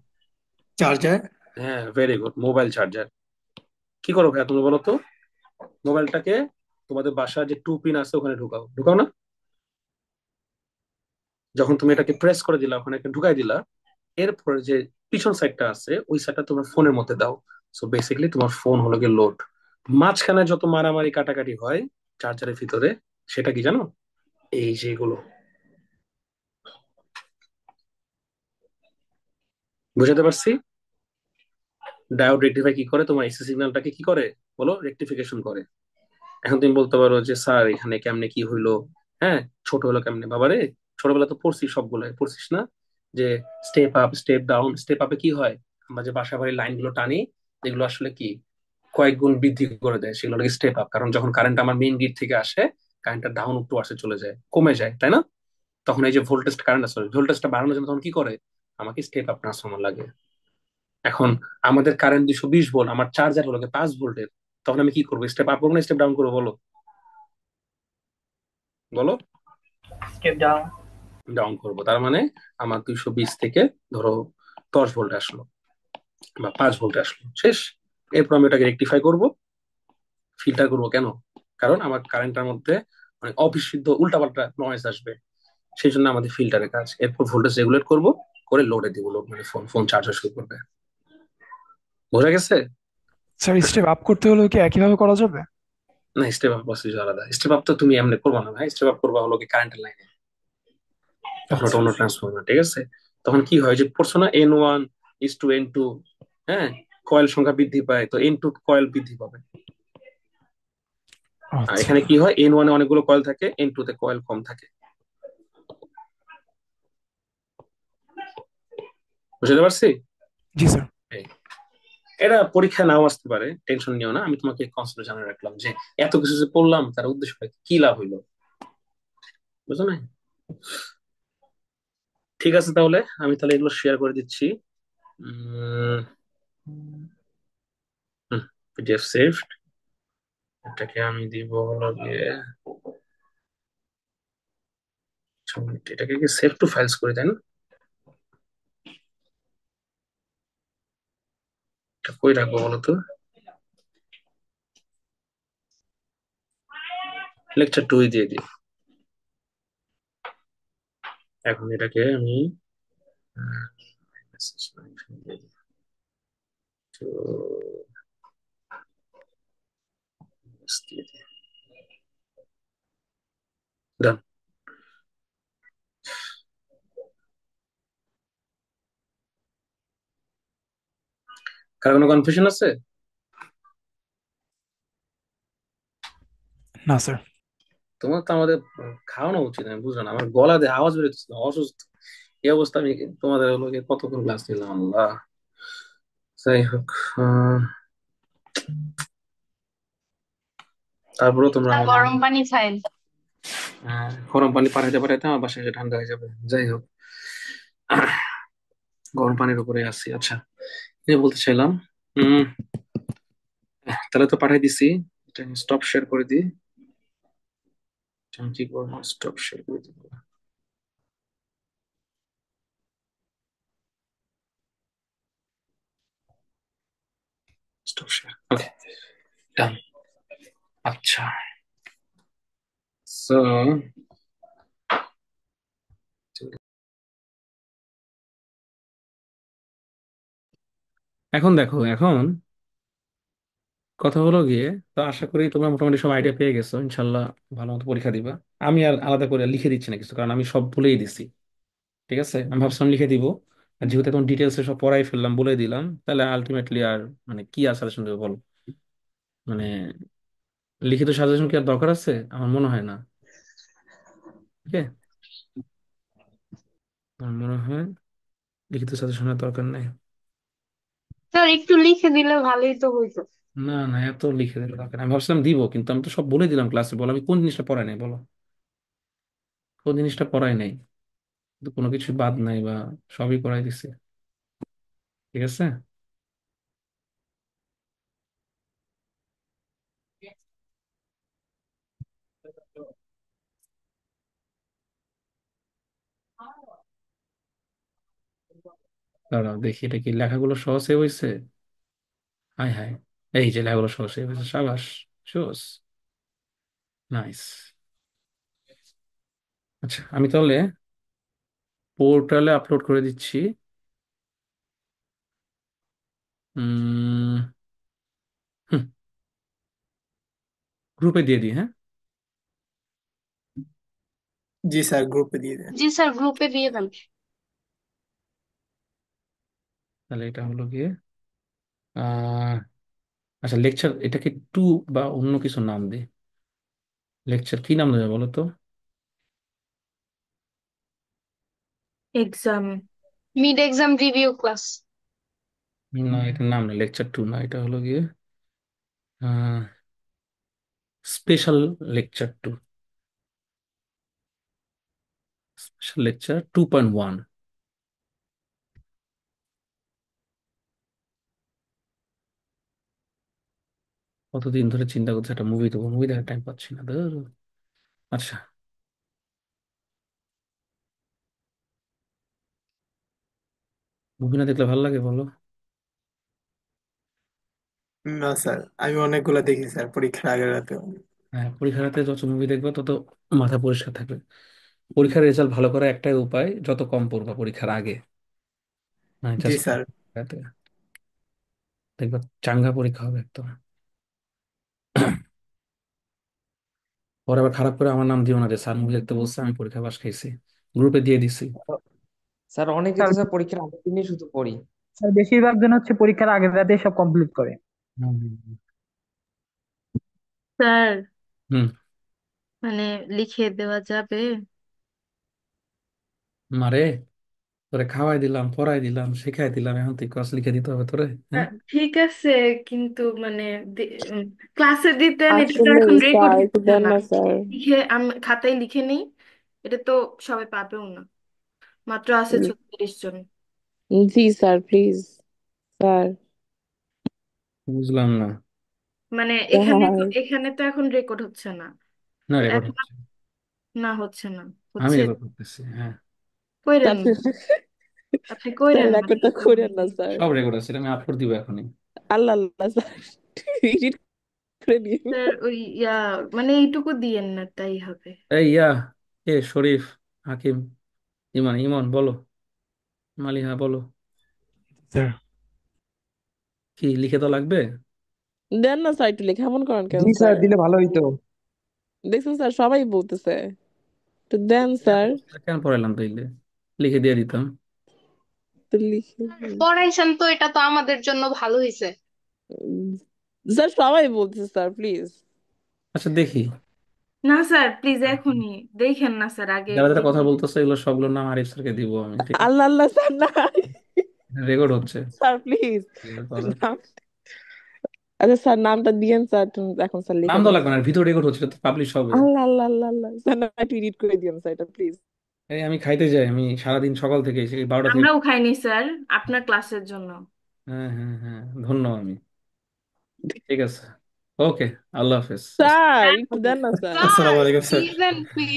চার্জার।
হ্যাঁ, ভেরি গুড, মোবাইল চার্জার। কি করো ভাইয়া তুমি বলো তো? মোবাইলটাকে তোমাদের বাসার যে 2 পিন আছে ওখানে ঢুকাও, ঢুকাও না? যখন তুমি এটাকে প্রেস করে দিলা, ওখানে একটা ঢুকাই দিলা, এরপরে যে পিছন সাইডটা আছে ওই সাইডটা তোমার ফোনের মধ্যে দাও। সো বেসিক্যালি তোমার ফোন হলো গিয়ে লোড। মাঝখানে যত মারামারি কাটাকাটি হয় চার্জারের ভিতরে, সেটা কি জানো? এই যেগুলো, বুঝাতে পারছি? ডায়োড রেকটিফাই কি করে, তোমার এসি সিগন্যালটাকে কি করে বলো, রেকটিফিকেশন করে। এখন তুমি বলতে পারো যে স্যার এখানে কেমনে কি হইলো, হ্যাঁ, ছোট হলো কেমনে? বাবারে, ছোটবেলা তো পড়ছিস, সবগুলো পড়ছিস না? যে step up step down, step আপে কি হয়, আমরা যে বাসা বাড়ির লাইন গুলো টানি, এগুলো আসলে কি কয়েক গুণ বৃদ্ধি করে দেয়, সেগুলো লাগে স্টেপ আপ। কারণ যখন কারেন্ট আমার মেইন গ্রিড থেকে আসে, কারেন্টটা ডাউন টু আসে চলে যায়, কমে যায়, তাই না? তখন এই যে ভোল্টেজ কারেন্ট আসলে ভোল্টেজটা বাড়ানোর জন্য তখন কি করে, আমাকে স্টেপ আপ ট্রান্সফরমার লাগে। এখন আমাদের কারেন্ট 220 ভোল্ট, আমার চার্জার হলো 5 ভোল্টের, তখন আমি কি করবো, স্টেপ আপ করবো না স্টেপ ডাউন করবো, বলো? বলো।
Step down.
ডাউন করবো। তার মানে আমার 220 থেকে ধরো 10 ভোল্ট আসলো বা 5 ভোল্ট আসলো, শেষ। এরপর আমি ওটাকে রেকটিফাই করব, ফিল্টার করব। কেন? কারণ আমার কারেন্টের মধ্যে মানে অবিশুদ্ধ উল্টাপাল্টা নয়েজ আসবে, সেই জন্য আমাদের ফিল্টারের কাজ। এরপর ভোল্টেজ রেগুলেট করব, করে লোডে দিব, লোড মানে ফোন ফোন চার্জ হওয়া শুরু করবে। বোঝা গেছে?
স্যার, স্টেপ আপ করতে হলেও কি একইভাবে করা যাবে?
না, স্টেপ আপ প্রসিজার আলাদা। স্টেপ আপ তো তুমি এমনি করবা না ভাই, স্টেপ আপ করবা হলো কি কারেন্টের লাইনে, তখন ওটা
আচ্ছা।
অন্য ট্রান্সফরমার, ঠিক আছে? তখন কি হয় যে পড়ছো না, N1:N2, হ্যাঁ, কয়েল সংখ্যা বৃদ্ধি পায়, তো N2 কয়েল বৃদ্ধি পাবে। আর
আচ্ছা।
এখানে কি হয়, N1 এ অনেকগুলো কয়েল থাকে, N2 তে কয়েল কম থাকে। বুঝতে পারছি?
জি স্যার।
এই, এটা পরীক্ষা নাও আসতে পারে, টেনশন নিও না, আমি তোমাকে কনসেপ্ট জানিয়ে রাখলাম যে এত কিছু যে পড়লাম তার উদ্দেশ্যটা কি, কি লাভ হইলো, বুঝছো না? ঠিক আছে, তাহলে আমি তাহলে এগুলো শেয়ার করে দিচ্ছি। পিডিএফ সেভড, এটাকে আমি দিব হলো গিয়ে, এটাকে কি সেভ টু ফাইলস করে দেন, এটা কই রাখবো বলো তো? লেকচার 2 দিয়ে দিই। এখন এটাকে আমি message দিয়ে দিই। তো দিয়ে দিই। Done. কার কোনো কনফিউশন আছে?
না স্যার।
তোমার তো আমাদের খাওয়ানো উচিত, আমি বুঝলাম না, আমার গলা দিয়ে আওয়াজ বেরোচ্ছে না, অসুস্থ এই অবস্থা, আমি তোমাদের হলো গিয়ে কতক্ষণ ক্লাস নিলাম, আল্লাহ। যাই হোক, আহ, তারপরেও তোমরা আমার
গরম পানি খাইন।
গরম পানি পাঠাইতে পাঠাইতে আমার বাসায় এসে ঠান্ডা হয়ে যাবে। যাই হোক, গরম পানির উপরে আসছি। আচ্ছা, কি বলতে চাইলাম, হম, তাহলে তো পাঠাই দিছি, এটা স্টপ শেয়ার করে দিই। আমি কি করবো, স্টপ শেয়ার করে দিব, স্টপ শেয়ার, ওকে, ডান। আচ্ছা, সো এখন দেখো, এখন কথা হলো গিয়ে, তো আশা করি তোমরা মোটামুটি সব আইডিয়া পেয়ে গেছো ইনশাল্লাহ, ভালো মতো পরীক্ষা দিবা। আমি আর আলাদা করে লিখে দিচ্ছি না কিছু, কারণ আমি সব বলেই দিছি। ঠিক আছে, আমি ভাবছিলাম লিখে দিব, আর যেহেতু এখন ডিটেলস সব পড়াই ফেললাম, বলে দিলাম, তাহলে আলটিমেটলি আর মানে কি আর সাজেশন দেবো বলো? মানে লিখিত সাজেশন কি আর দরকার আছে? আমার মনে হয় না। ঠিক আছে, আমার মনে হয় লিখিত সাজেশনের দরকার নেই।
স্যার একটু লিখে দিলে ভালোই তো হইতো।
না না, এত লিখে দিলে দরকার নেই। আমি ভাবছিলাম দিব, কিন্তু আমি তো সব বলে দিলাম ক্লাসে। বলো, আমি কোন জিনিসটা পড়াই নাই বলো? কোন জিনিসটা পড়াই নাই? কিন্তু কোনো কিছু বাদ নাই বা সবই পড়াই দিছি। ঠিক আছে, দাঁড়াও দেখি এটা কি লেখাগুলো সহজ সেভ হয়েছে। হাই হাই, এই যে লেখাগুলো সহজ সেভ হয়েছে, সাবাস, জোস, নাইস। আচ্ছা, আমি তাহলে পোর্টালে আপলোড করে দিচ্ছি। উম গ্রুপে দিয়ে দিই, হ্যাঁ।
জি স্যার, গ্রুপে দিয়ে দেন।
জি স্যার, গ্রুপে দিয়ে দেন।
তাহলে এটা হলো গিয়ে আহ আচ্ছা, লেকচার এটাকে 2 বা অন্য কিছু নাম দিই। লেকচার কি নাম দেবে বলো তো?
Exam.
Mid exam review class.
না, এটার নাম না, লেকচার 2 না, এটা হলো গিয়ে স্পেশাল লেকচার 2, স্পেশাল লেকচার 2.1। কতদিন ধরে চিন্তা করছি একটা মুভি দেবো, মুভি দেখার টাইম পাচ্ছি না, ধুর। আচ্ছা, মুভি না দেখলে ভালো লাগে বলো?
না স্যার, আমি অনেকগুলো দেখি স্যার পরীক্ষার আগের রাতে।
হ্যাঁ, পরীক্ষার রাতে যত মুভি দেখবে তত মাথা পরিষ্কার থাকবে। পরীক্ষার রেজাল্ট ভালো করার একটাই উপায়, যত কম পড়বা পরীক্ষার আগে, মানে
জি
জাস্ট
স্যার।
রাতে, দেখবা চাঙ্গা পরীক্ষা হবে একদম। পরে আবার খারাপ করে আমার নাম দিও না যে স্যার মুভি দেখতে বলছে আমি পরীক্ষা পাস খাইছি, গ্রুপে দিয়ে দিছি।
স্যার অনেকে
স্যার
তো স্যার পরীক্ষার আগের দিনই শুধু পড়ি।
স্যার বেশিরভাগ জন হচ্ছে পরীক্ষার আগের রাতে সব কমপ্লিট করে।
হুম, হুম, হুম।
স্যার
হুম।
মানে লিখে দেওয়া যাবে?
মারে, তোরে খাওয়াই দিলাম, পড়াই দিলাম, শিখাই দিলাম, এখন তুই ক্লাস লিখে দিতে হবে তোরে? হ্যাঁ।
ঠিক আছে, কিন্তু মানে ক্লাসে দিতেন, এটা তো
আসলে
এখন রেকর্ড
স্যার একটু
হচ্ছে
দেন
না।
না স্যার।
লিখে আমি খাতায় লিখে নিই, এটা তো সবাই পাবেও না, মাত্র আছে 36 জন।
জি স্যার প্লিজ স্যার।
বুঝলাম না।
মানে এখানে
স্যার
তো এখানে তো এখন রেকর্ড হচ্ছে না।
না,
তো
রেকর্ড
এখন
হচ্ছে।
না, হচ্ছে না,
আমি
হচ্ছে।
রেকর্ড করতেছি, হ্যাঁ।
কইরেন না,
স্যার
আপনি
স্যার
কইরেন না,
রেকর্ডটা করেন না স্যার।
সব রেকর্ড আছে, এটা আমি আপলোড দিব এখনই।
আল্লাহ আল্লাহ স্যার এডিট করে নিন।
স্যার ওই মানে এইটুকু দিয়েন না, তাই হবে।
এই এ শরীফ, হাকিম, ইমান, ইমন বলো, মালিহা বলো,
স্যার।
কি লিখে তো লাগবে?
দেন না স্যার একটু লেখা এমন করেন কেন
জি স্যার,
স্যার?
দিলে ভালো হইতো।
দেখছেন স্যার সবাই বলতেছে, একটু দেন স্যার।
কেন পড়াইলাম তাইলে, লিখে দিয়ে দিতাম।
তো লিখে
পড়াইছেন তো, এটা তো আমাদের জন্য ভালো হয়েছে।
স্যার সবাই বলতেছে স্যার প্লিজ।
আচ্ছা দেখি,
না স্যার প্লিজ, এখনই দেখেন না স্যার, আগে
যারা যারা কথা বলতেছে এগুলো সবগুলোর নাম আরিফ স্যারকে দিব আমি, ঠিক আছে?
আল্লাহ আল্লাহ স্যার না
রেকর্ড হচ্ছে।
Sir please.
করার।
নাম, আচ্ছা স্যার নামটা দিয়েন স্যার, এখন স্যার
নাম
লিখে
তো
দেন
লাগবে না,
স্যার।
ভিডিও রেকর্ড হচ্ছে, এটা তো পাবলিশ হবে।
আল্লাহ আল্লাহ আল্লাহ আল্লাহ স্যার না একটু এডিট করে দিয়েন স্যার এটা প্লিজ।
এই আমি খাইতে যাই, আমি সারাদিন সকাল থেকে সেই 12টা থেকে।
আমরাও খাইনি স্যার, আপনার ক্লাসের জন্য।
হ্যাঁ হ্যাঁ হ্যাঁ, ধন্য আমি। ঠিক আছে, ওকে, আল্লাহ হাফেজ।
স্যার একটু দেন না স্যার।
স্যার
আসসালামু আলাইকুম স্যার।
প্লিজ,